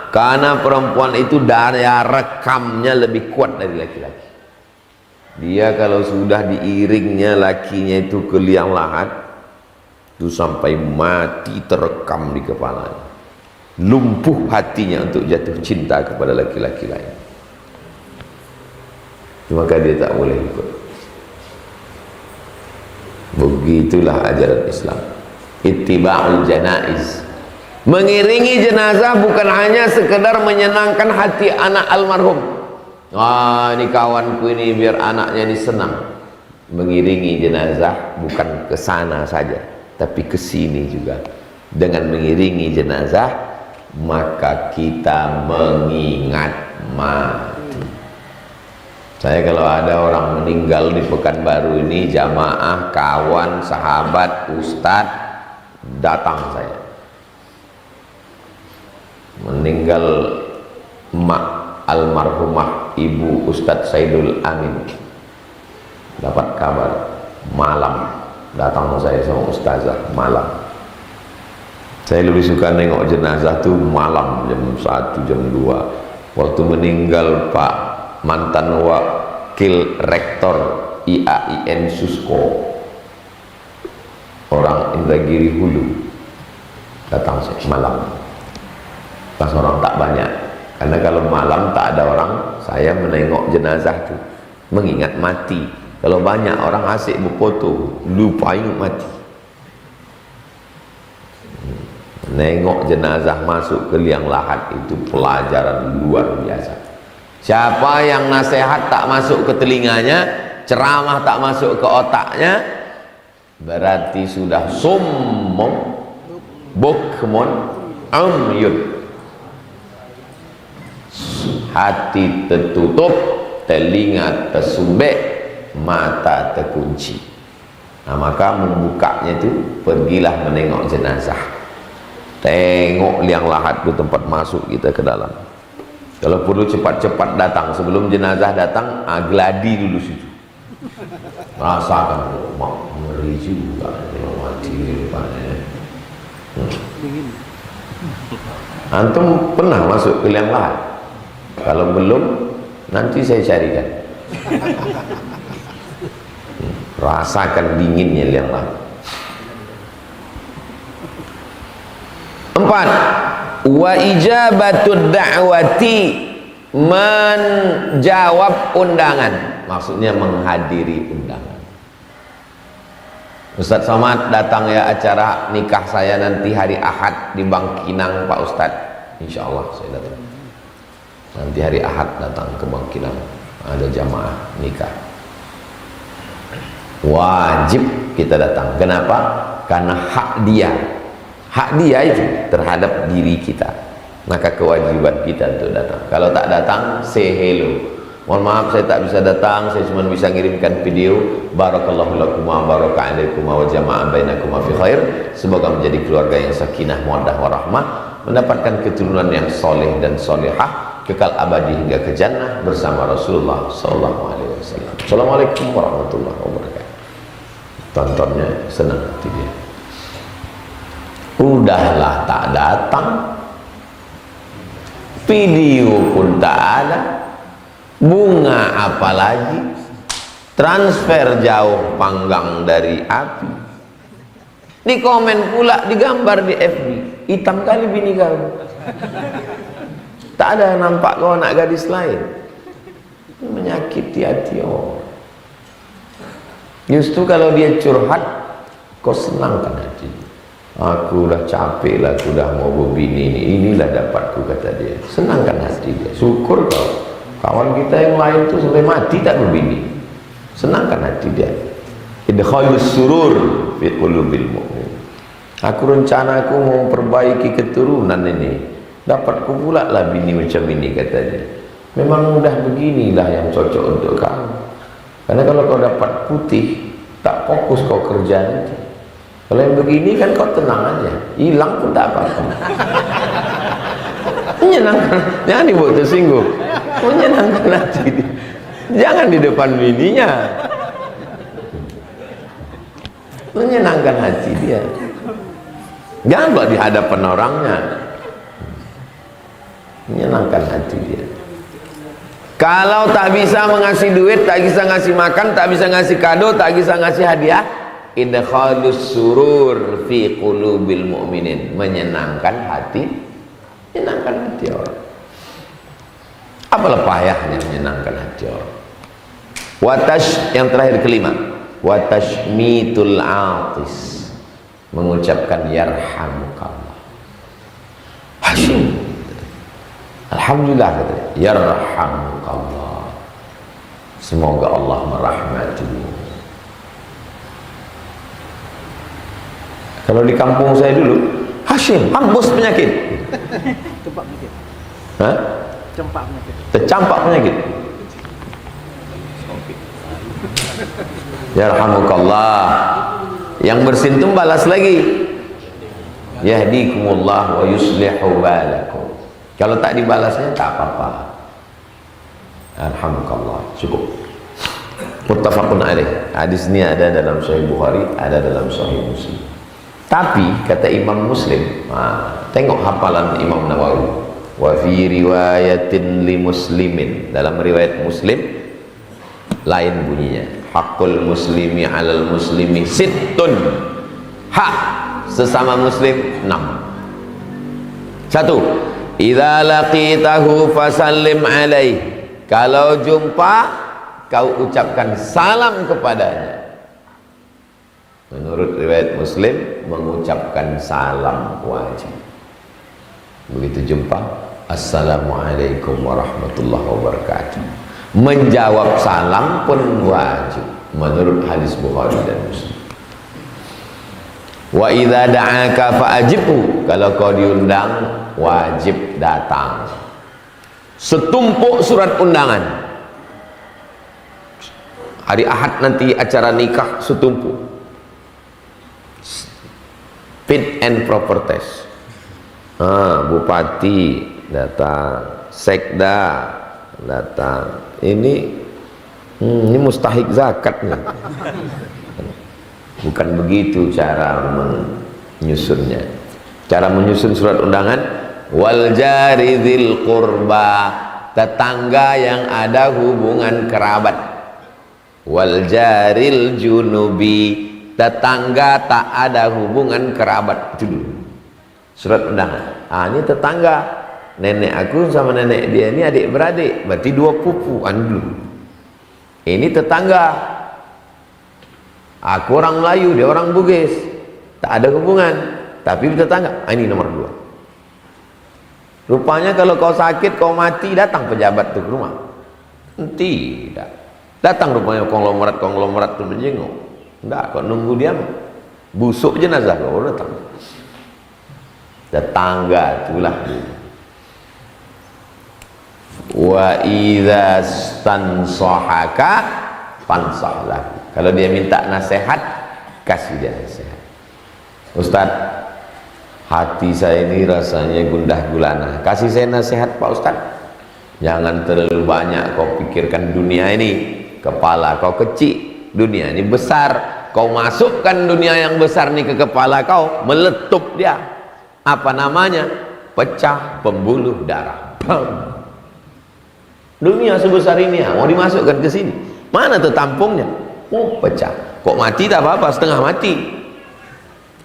Karena perempuan itu daya rekamnya lebih kuat dari laki-laki. Dia kalau sudah diiringnya lakinya itu ke liang lahat, itu sampai mati terekam di kepalanya, lumpuh hatinya untuk jatuh cinta kepada laki-laki lain. Maka dia tak boleh ikut. Begitulah ajaran Islam. Ittiba'ul janaiz, mengiringi jenazah bukan hanya sekedar menyenangkan hati anak almarhum. Wah, ini kawanku ini biar anaknya ini senang. Mengiringi jenazah bukan ke sana saja, tapi ke sini juga. Dengan mengiringi jenazah, maka kita mengingat mati. Saya kalau ada orang meninggal di Pekanbaru ini, jamaah, kawan, sahabat, ustadz, datang saya. Meninggal emak almarhumah ibu Ustadz Saidul Amin, dapat kabar malam, datang saya sama ustazah malam. Saya lebih suka nengok jenazah tuh malam, jam 1, jam 2. Waktu meninggal Pak mantan wakil rektor IAIN Susko, orang Indragiri Hulu, datang saya malam. Pas orang tak banyak, karena kalau malam tak ada orang, saya menengok jenazah tuh, mengingat mati. Kalau banyak orang asik berfoto, lupa ingat mati. Nengok jenazah masuk ke liang lahat itu pelajaran luar biasa. Siapa yang nasihat tak masuk ke telinganya, ceramah tak masuk ke otaknya, berarti sudah summum bukmun umyun. Hati tertutup, telinga tersumbek, mata terkunci. Nah, maka membukanya itu pergilah menengok jenazah. Tengok liang lahat itu tempat masuk kita ke dalam. Kalau perlu cepat-cepat datang sebelum jenazah datang, gladi dulu situ. Rasakan, mak ngeri juga mati di depannya. Antum pernah masuk ke liang lahat? Kalau belum, nanti saya carikan. Rasakan dinginnya liang lahat. 4. Wa ijabatud da'wati, menjawab undangan, maksudnya menghadiri undangan. Ustadz Somad datang ya acara nikah saya nanti hari Ahad di Bangkinang Pak Ustadz. Insya Allah saya datang. Nanti hari Ahad datang ke Bangkinang, ada jamaah nikah. Wajib kita datang. Kenapa? Karena hak dia. Hak dia itu terhadap diri kita, maka kewajiban kita untuk datang. Kalau tak datang, say hello. Mohon maaf saya tak bisa datang, saya cuma bisa ngirimkan video. Barakallahu lakum wa baraka alaikum wa jama'a bainakum fi khair. Semoga menjadi keluarga yang sakinah, mawaddah warahmah. mendapatkan keturunan yang soleh dan solehah, kekal abadi hingga ke jannah bersama Rasulullah sallallahu alaihi wasallam. Assalamualaikum warahmatullahi wabarakatuh. Tontonnya senang hati dia. Udahlah tak datang, video pun tak ada, bunga apalagi, transfer jauh panggang dari api. Di komen pula, digambar di FB, hitam kali bini kau, tak ada yang nampak kau anak gadis lain. Menyakiti hati orang. Justru kalau dia curhat, kau senangkan hati. Aku udah capek lah, aku udah mau berbini ini, inilah dapatku, kata dia. Senangkan hati dia. Syukur kau. Kawan kita yang lain tuh sampai mati tak berbini. Senangkan hati dia. Idkhalus surur fi qulubil mu'min. Aku rencana aku mau perbaiki keturunan ini. Dapatku pula lah bini macam ini, kata dia. Memang mudah beginilah yang cocok untuk kau. Karena kalau kau dapat putih, tak fokus kau kerja nanti. Kalau yang begini kan kau tenang aja, hilang pun tak apa-apa. Menyenangkan, jangan dibuat tersinggung. Menyenangkan hati dia. Jangan di depan bininya. Menyenangkan hati dia. Jangan buat di hadapan orangnya. Menyenangkan hati dia. Kalau tak bisa mengasih duit, tak bisa ngasih makan, tak bisa ngasih kado, tak bisa ngasih hadiah, idkhalus surur fi qulubil mu'minin. Menyenangkan hati orang. Apalah payahnya menyenangkan hati orang. Yang terakhir kelima, watashmitul atis, mengucapkan yarhamukallah. Hashim, alhamdulillah, kata dia, yarhamukallah, semoga Allah merahmatimu. Kalau di kampung saya dulu, Hashim, hambus penyakit.
Campak penyakit.
Hah?
Campak penyakit.
Tercampak penyakit. Yarhamukallah. Yang bersintum balas lagi, yahdikumullah wa yuslihu balakum. Kalau tak dibalasnya tak apa-apa. Alhamdulillah, cukup. Muttafaqun alaih. Hadis ini ada dalam Sahih Bukhari, ada dalam Sahih Muslim. Tapi kata Imam Muslim, tengok hafalan Imam Nawawi. Wa fi riwayatin li muslimin, dalam riwayat Muslim lain bunyinya. Hakul muslimi alal muslimi sittun. Hak sesama muslim 6. 1. Idza laqitahu fasallim alaih. Kalau jumpa, kau ucapkan salam kepadanya. Menurut riwayat Muslim, mengucapkan salam wajib. Begitu jumpa, assalamualaikum warahmatullahi wabarakatuh. Menjawab salam pun wajib menurut hadis Bukhari dan Muslim. Wa idza da'aka fa'ajibhu. Kalau kau diundang, wajib datang. Setumpuk surat undangan. Hari Ahad nanti acara nikah setumpuk. Fit and proper test. Bupati datang, sekda datang. Ini mustahik zakat nih. Bukan begitu cara menyusunnya. Cara menyusun surat undangan, wal jari dzil qurba, tetangga yang ada hubungan kerabat. Wal jaril junubi, tetangga tak ada hubungan kerabat. Itu dulu surat undangan. Ini tetangga, nenek aku sama nenek dia ini adik beradik, berarti 2 pupu dulu. Ini tetangga, aku orang Melayu, dia orang Bugis, tak ada hubungan, tapi tetangga. Ini nomor 2. Rupanya kalau kau sakit, kau mati, datang pejabat tuh ke rumah? Tidak. Datang rupanya konglomerat tuh menjenguk. Enggak, kau nunggu dia busuk jenazah kau datang. Tetangga itulah. Wa idza stansahaka fansahlah. Kalau dia minta nasihat, kasih dia nasihat. Ustaz, hati saya ini rasanya gundah gulana. Kasih saya nasihat Pak Ustadz, jangan terlalu banyak kau pikirkan dunia ini. Kepala kau kecil, dunia ini besar. Kau masukkan dunia yang besar ini ke kepala kau, meletup dia. Apa namanya? Pecah pembuluh darah. Dunia sebesar ini mau dimasukkan ke sini, mana tuh tampungnya? Oh, pecah. Kok mati tak apa-apa, setengah mati.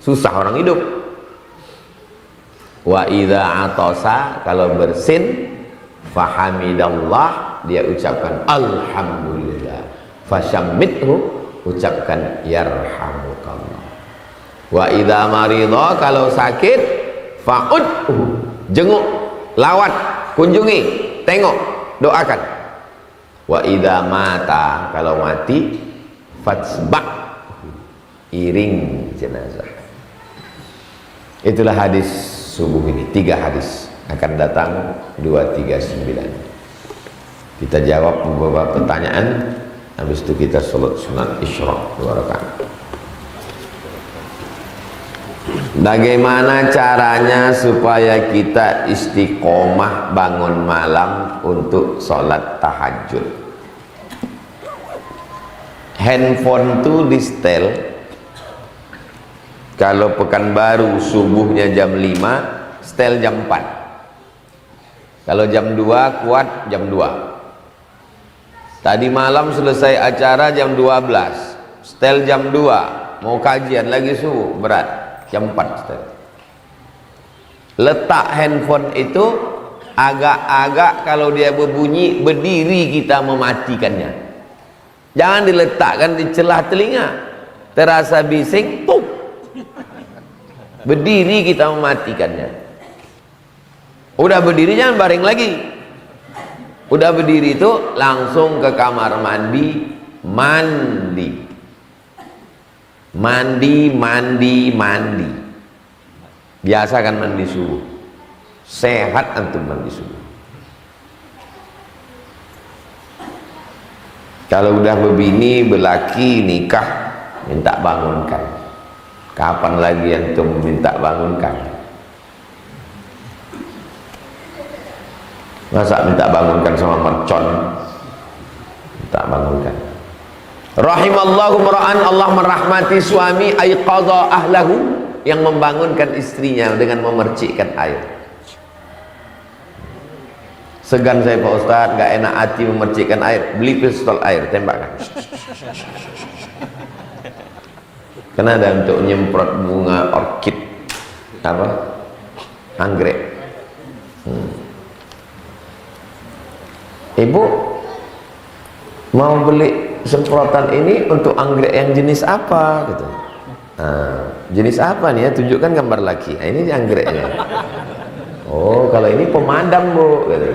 Susah orang hidup. Wa idza atasa, kalau bersin, fahamidallah, dia ucapkan alhamdulillah. Fasyammithu, ucapkan yarhamukallah. Wa idza maridha, kalau sakit, fa'udhu, jenguk, lawat, kunjungi, tengok, doakan. Wa idza mata, kalau mati, fatsbak, iring jenazah. Itulah hadis subuh ini. 3 hadis akan datang 239. Kita jawab beberapa pertanyaan, habis itu kita sholat sunat isyraq 2 rakaat. Bagaimana caranya supaya kita istiqomah bangun malam untuk sholat tahajud? Handphone tuh di setel. Kalau Pekanbaru subuhnya jam 5, setel jam 4. Kalau jam 2 kuat jam 2. Tadi malam selesai acara jam 12, setel jam 2, mau kajian lagi subuh, berat, jam 4 setel. Letak handphone itu agak-agak, kalau dia berbunyi, berdiri kita mematikannya. Jangan diletakkan di celah telinga, terasa bising, tup, berdiri kita mematikannya. Udah berdiri jangan baring lagi. Udah berdiri itu langsung ke kamar mandi, mandi, mandi. Biasa kan mandi subuh, sehat antum mandi subuh. Kalau udah berbini, berlaki, nikah, minta bangunkan. Kapan lagi antum minta bangunkan? Masa minta bangunkan sama mercon? Minta bangunkan. Rahimallahu mar'an, Allah merahmati suami aiqadha ahlahu, yang membangunkan istrinya dengan memercikkan air. Segan saya Pak Ustadz, gak enak hati memercikkan air, beli pistol air, tembakkan. Karena ada untuk nyemprot bunga orkid, apa, anggrek. Ibu mau beli semprotan ini untuk anggrek yang jenis apa gitu. Jenis apa nih ya, tunjukkan gambar laki. Ini anggreknya. Oh, kalau ini pemadam Bu gitu.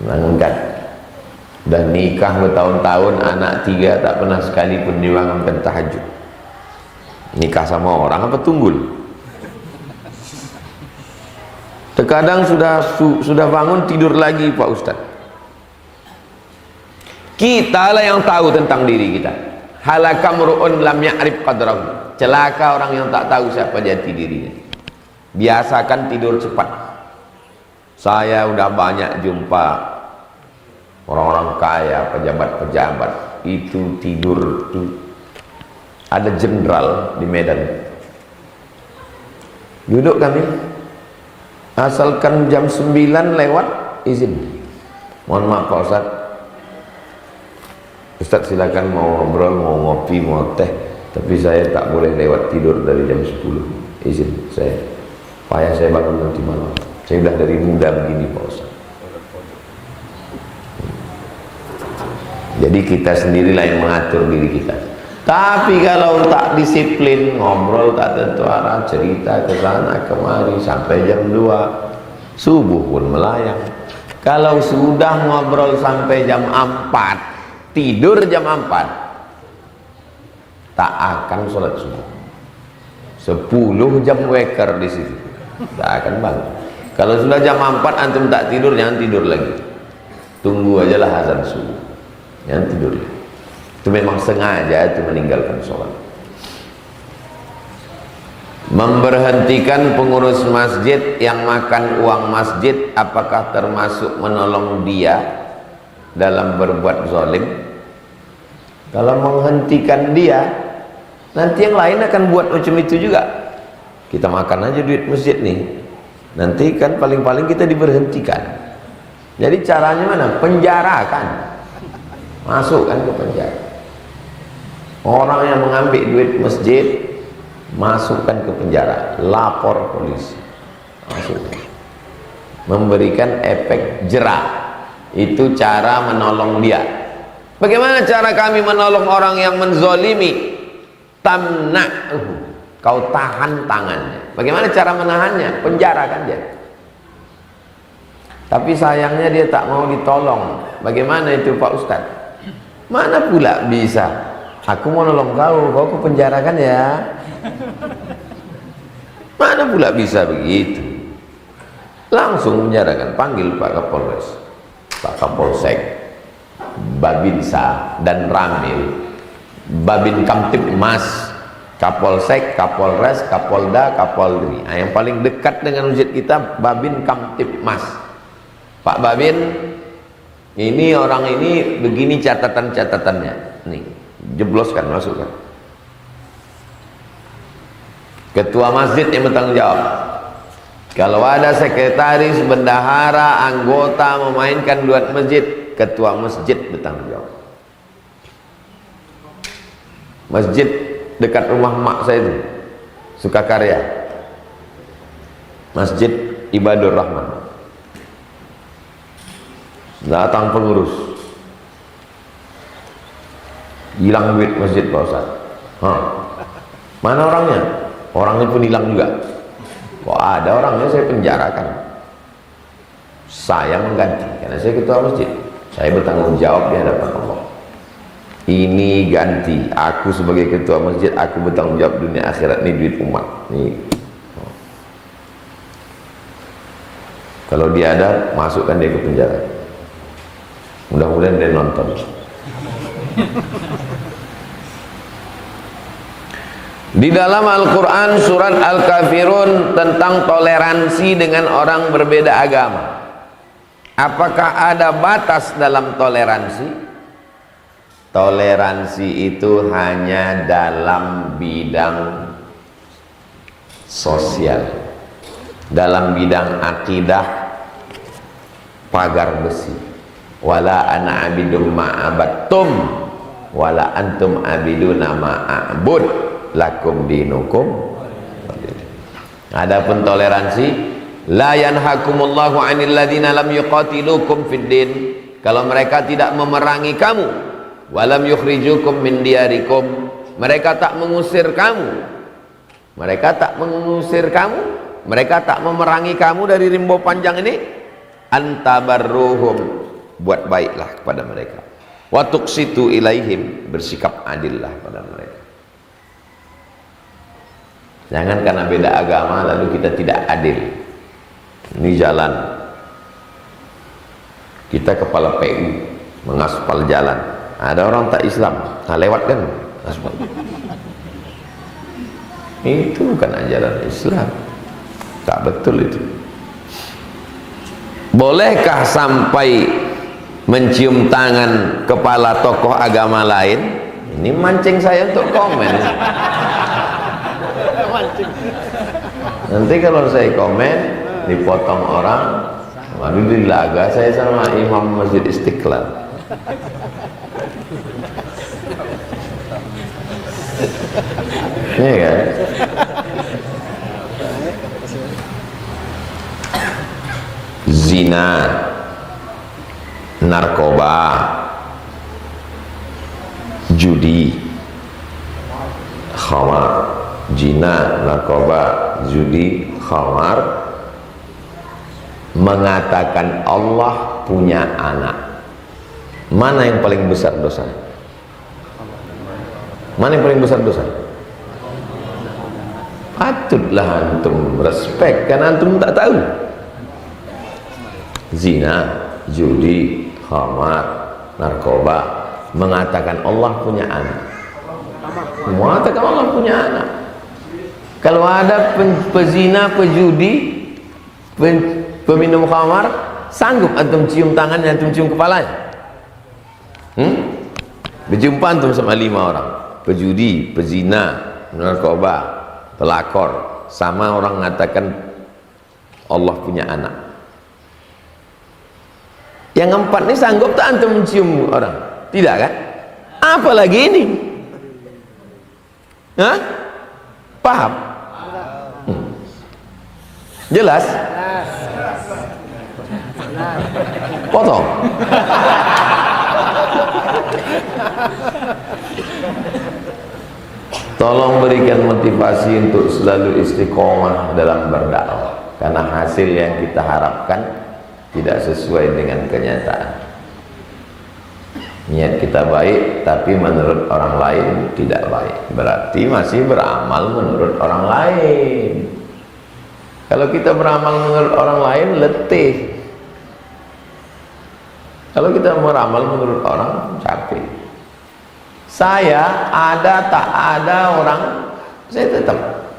Bangunkan. Dan nikah bertahun-tahun, anak 3 tak pernah sekalipun dibangunkan tahajud. Nikah sama orang apa tunggul? Terkadang sudah bangun tidur lagi Pak Ustadz. Kita lah yang tahu tentang diri kita. Halaka mru'un lam ya'rif qadrahu. Celaka orang yang tak tahu siapa jati dirinya. Biasakan tidur cepat. Saya udah banyak jumpa orang-orang kaya, pejabat-pejabat itu tidur tuh. Ada jenderal di Medan. Duduk kami, asalkan jam 9 lewat izin. Mohon maaf Pak Ustadz. Ustadz silakan mau ngobrol, mau ngopi, mau teh, tapi saya tak boleh lewat tidur dari jam 10. Izin saya. Payah saya bangun nanti malam. Saya udah dari muda begini Pak Ustadz. Jadi kita sendirilah yang mengatur diri kita. Tapi kalau tak disiplin, ngobrol tak tentu arah, cerita ke sana kemari sampai jam 2, subuh pun melayang. Kalau sudah ngobrol sampai jam 4, tidur jam 4, tak akan sholat subuh. 10 jam weker di situ, tak akan bangun. Kalau sudah jam 4 antum tak tidur, jangan tidur lagi. Tunggu ajalah azan subuh, jangan tidur lagi. Itu memang sengaja itu meninggalkan sholat. Memberhentikan pengurus masjid yang makan uang masjid, apakah termasuk menolong dia dalam berbuat zalim? Kalau menghentikan dia, nanti yang lain akan buat macam itu juga. Kita makan aja duit masjid nih, nanti kan paling-paling kita diberhentikan. Jadi caranya mana? Penjarakan, masukkan ke penjara. Orang yang mengambil duit masjid, masukkan ke penjara, lapor polisi, masukkan. Memberikan efek jera, itu cara menolong dia. Bagaimana cara kami menolong orang yang menzolimi? Tamna'uhu, kau tahan tangannya. Bagaimana cara menahannya? Penjarakan dia. Tapi sayangnya dia tak mau ditolong. Bagaimana itu Pak Ustadz? Mana pula bisa? Aku mau nolong kau ke penjarakan ya. Mana pula bisa begitu? Langsung penjarakan, panggil Pak Kapolres, Pak Kapolsek, Babinsa dan Ramil, Babin Kamtibmas, Kapolsek, Kapolres, Kapolda, Kapolri. Nah, yang paling dekat dengan masjid kita Babin Kamtibmas. Pak Babin, ini orang ini begini catatan-catatannya. Nih, jebloskan, masukkan. Ketua masjid yang bertanggung jawab. Kalau ada sekretaris, bendahara, anggota memainkan duit masjid, ketua masjid bertanggung jawab. Masjid dekat rumah mak saya itu, Sukakarya, Masjid Ibadur Rahman. Datang pengurus, hilang duit masjid Pak Ustaz. Mana orangnya? Orangnya pun hilang juga. Kok ada orangnya, saya penjarakan. Saya mengganti, karena saya ketua masjid. Saya bertanggung jawab di hadapan Allah. Ini ganti, aku sebagai ketua masjid, aku bertanggung jawab dunia akhirat. Ini duit umat. Nih. Kalau dia ada, masukkan dia ke penjara. Mudah-mudahan dia nonton. Di dalam Al-Quran surat Al-Kafirun tentang toleransi dengan orang berbeda agama. Apakah ada batas dalam toleransi? Toleransi itu hanya dalam bidang sosial. Dalam bidang akidah, pagar besi. Wala ana abidum ma'abattum wala antum abiduna ma'abud lakum dinukum. Adapun toleransi, la yanhakumullahu 'anil ladzina lam yuqatilukum fid din, kalau mereka tidak memerangi kamu, walam yukhrijukum min diyarikum, mereka tak mengusir kamu, mereka tak memerangi kamu dari rimba panjang ini, antabarruhum, buat baiklah kepada mereka, wa tuqsitu ilaihim, bersikap adillah pada mereka. Jangan karena beda agama lalu kita tidak adil. Ini jalan, kita kepala PU mengaspal jalan, ada orang tak Islam, nah lewat kan aspal. Itu bukan ajaran Islam, tak betul itu. Bolehkah sampai mencium tangan kepala tokoh agama lain? Ini mancing saya untuk komen. Nanti kalau saya komen dipotong orang, waduh dilaga saya sama imam Masjid Istiqlal. Iya kan? Zina, narkoba, judi, khamar, zina, narkoba, judi, khamar, mengatakan Allah punya anak. Mana yang paling besar dosa? Mana yang paling besar dosa? Patutlah antum respect, karena antum tak tahu. Zina, judi, khamar, narkoba, mengatakan Allah punya anak. Mengatakan Allah punya anak. Kalau ada pezina, pejudi, peminum khamar, sanggup antum cium tangannya, antum cium kepalanya? Berjumpa antum sama 5 orang, pejudi, pezina, narkoba, pelakor, sama orang mengatakan Allah punya anak. Yang 4 ini sanggup tak antum mencium orang? Tidak kan? Apalagi ini? Hah? Paham? Jelas? Potong. Tolong berikan motivasi untuk selalu istiqomah dalam berdakwah, karena hasil yang kita harapkan tidak sesuai dengan kenyataan. Niat kita baik, tapi menurut orang lain tidak baik, berarti masih beramal menurut orang lain. Kalau kita beramal menurut orang lain, letih. Kalau kita beramal menurut orang, capek. Saya ada tak ada orang, saya tetap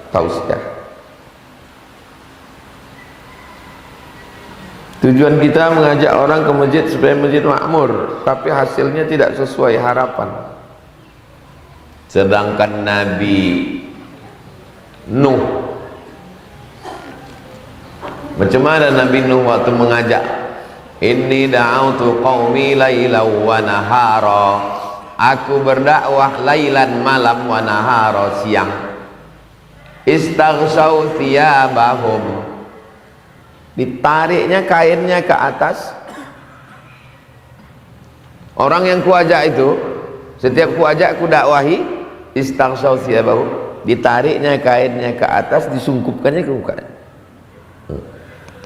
tausiah. Tujuan kita mengajak orang ke masjid supaya masjid makmur, tapi hasilnya tidak sesuai harapan. Sedangkan Nabi Nuh, macam mana Nabi Nuh waktu mengajak, inni da'autu qaumi lailan wa nahara, aku berdakwah lailan malam wa nahara siang, istaghshaw thiyabahum, ditariknya kainnya ke atas. Orang yang kuajak itu, setiap kuajak ku dakwahi, istaghshaw thiyabahum, ditariknya kainnya ke atas, disungkupkannya ke muka.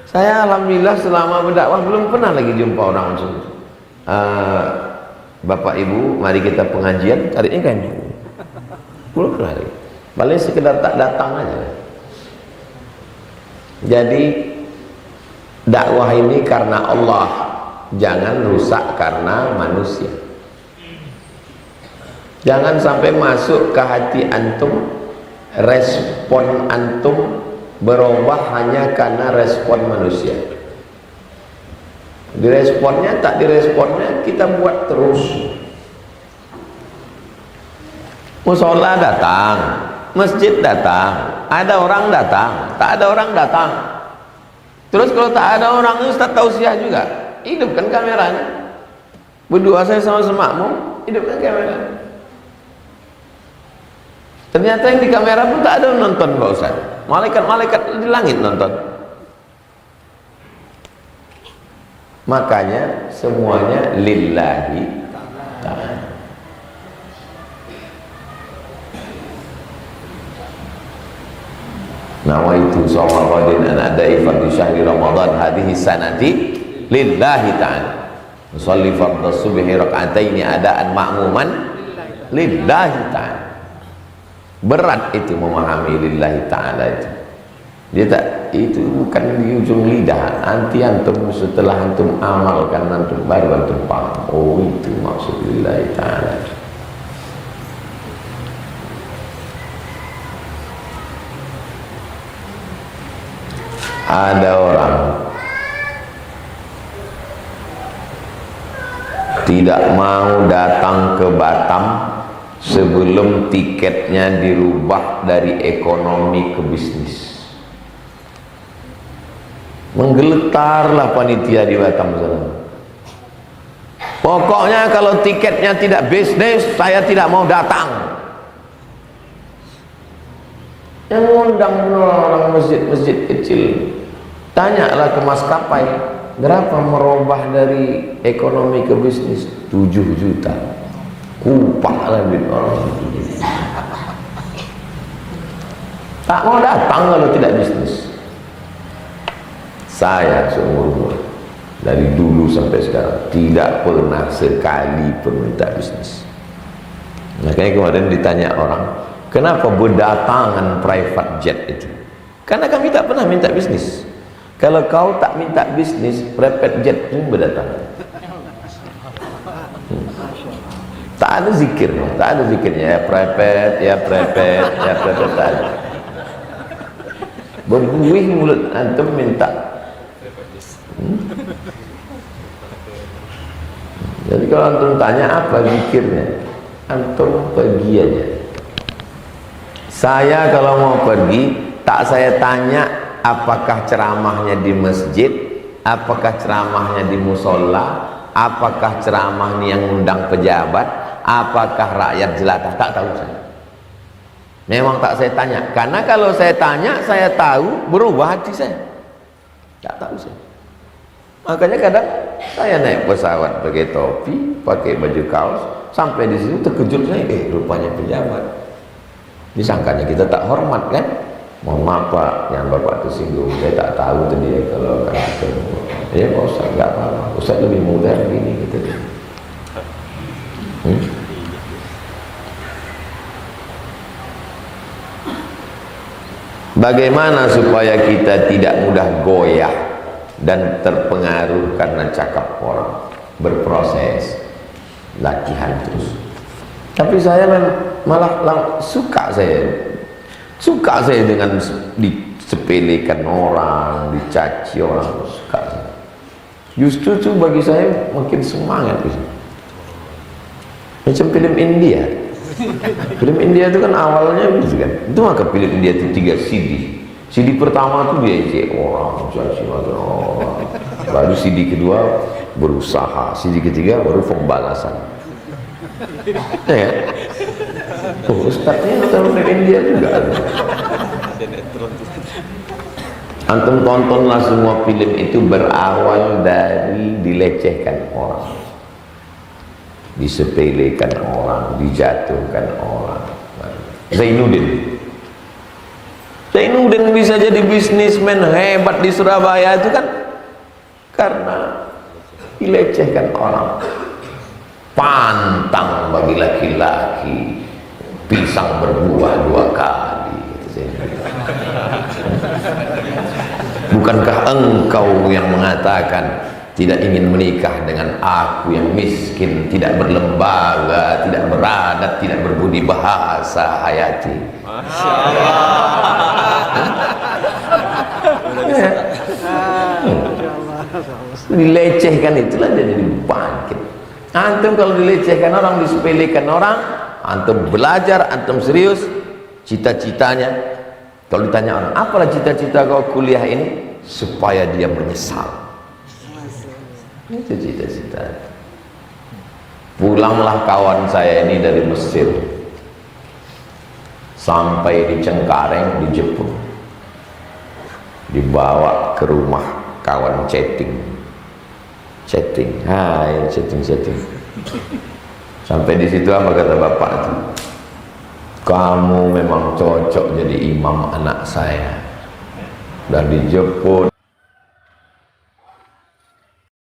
Saya alhamdulillah selama berdakwah belum pernah lagi jumpa orang macam itu. Bapak Ibu, mari kita pengajian, tariknya kan? Belum pernah lagi. Paling sekedar tak datang aja. Jadi dakwah ini karena Allah, jangan rusak karena manusia. Jangan sampai masuk ke hati antum, respon antum berubah hanya karena respon manusia. Diresponnya tak diresponnya kita buat terus. Musola datang, masjid datang, ada orang datang, tak ada orang datang. Terus kalau tak ada orang, Ustaz tausiah juga, hidupkan kameranya. Berdua saya sama semakmum, hidupkan kameranya. Ternyata yang di kamera pun tak ada nonton Pak Ustaz. Malaikat-malaikat di langit nonton. Makanya semuanya lillahi ta'ala. Nawaitu shawma qadin an adai fardhu syahri Ramadan hadhihi sanati lillahi ta'ala. Usalli fardhu subhi raka'ataini adaan ma'muman lillahi ta'ala. Berat itu memahami lillahi ta'ala itu. Dia tak, itu bukan di ujung lidah. Nanti antum setelah antum amalkan, antum baru antum paham. Oh, itu maksud lillahi ta'ala. Ada orang tidak mau datang ke Batam sebelum tiketnya dirubah dari ekonomi ke bisnis. Menggeletarlah panitia di Batam sana. Pokoknya kalau tiketnya tidak bisnis, saya tidak mau datang. Yang ngundang orang masjid-masjid kecil, tanyalah ke maskapai, berapa merubah dari ekonomi ke bisnis? 7 juta. Kupaklah duit orang. Tak mau datang kalau tidak bisnis. Saya seumur umur dari dulu sampai sekarang tidak pernah sekali pun minta bisnis. Makanya kemarin ditanya orang, kenapa berdatangan private jet itu? Karena kami tak pernah minta bisnis. Kalau kau tak minta bisnis, private jet pun berdatangan. Tak ada zikirnya, tak ada zikirnya. Ya private, ya private, ya private. Berbuih mulut antum minta. Jadi kalau antum tanya apa zikirnya, antum pergi aja. Saya kalau mau pergi, tak saya tanya apakah ceramahnya di masjid, apakah ceramahnya di musola, apakah ceramahnya yang undang pejabat, apakah rakyat jelata, tak tahu saya. Memang tak saya tanya, karena kalau saya tanya, saya tahu berubah hati saya. Tak tahu saya. Makanya kadang saya naik pesawat pakai topi, pakai baju kaos, sampai di situ terkejut saya, rupanya pejabat. Disangkanya kita tak hormat kan? Mohon maaf Pak, yang Bapak tersinggung, saya tak tahu tadi ya kalau kan ya Pak Ustaz, nggak apa-apa, Ustaz lebih muda begini gitu. Bagaimana supaya kita tidak mudah goyah dan terpengaruh karena cakap orang? Berproses, latihan terus. Tapi saya malah suka saya dengan disepelekan orang, dicaci orang, suka saya. Justru itu bagi saya makin semangat gitu. Macam film India. Film India itu kan awalnya gitu kan. Itu maka film India itu 3 CD. CD pertama tuh dia cek orang, caci orang. Baru CD kedua berusaha, CD ketiga baru pembalasan. Ya. Oh, Ustaznya nonton film India juga. Antum tontonlah semua film itu berawal dari dilecehkan orang, disepelekan orang, dijatuhkan orang. Zainuddin bisa jadi bisnismen hebat di Surabaya itu kan karena dilecehkan orang. Pantang bagi laki-laki, pisang berbuah 2 kali. Bukankah engkau yang mengatakan tidak ingin menikah dengan aku yang miskin, tidak berlembaga, tidak beradat, tidak berbudi bahasa, Hayati? Masya Dilecehkan itulah jadi bangkit. Antum kalau dilecehkan orang, disepelekan orang, antum belajar, antum serius, cita-citanya. Kalau ditanya orang, apalah cita-cita kau kuliah ini? Supaya dia menyesal. Itu cita-cita. Pulanglah kawan saya ini dari Mesir, sampai di Cengkareng dijemput, dibawa ke rumah kawan chatting, hai chatting. Sampai di situ apa kata bapak itu? Kamu memang cocok jadi imam anak saya. Dan dijemput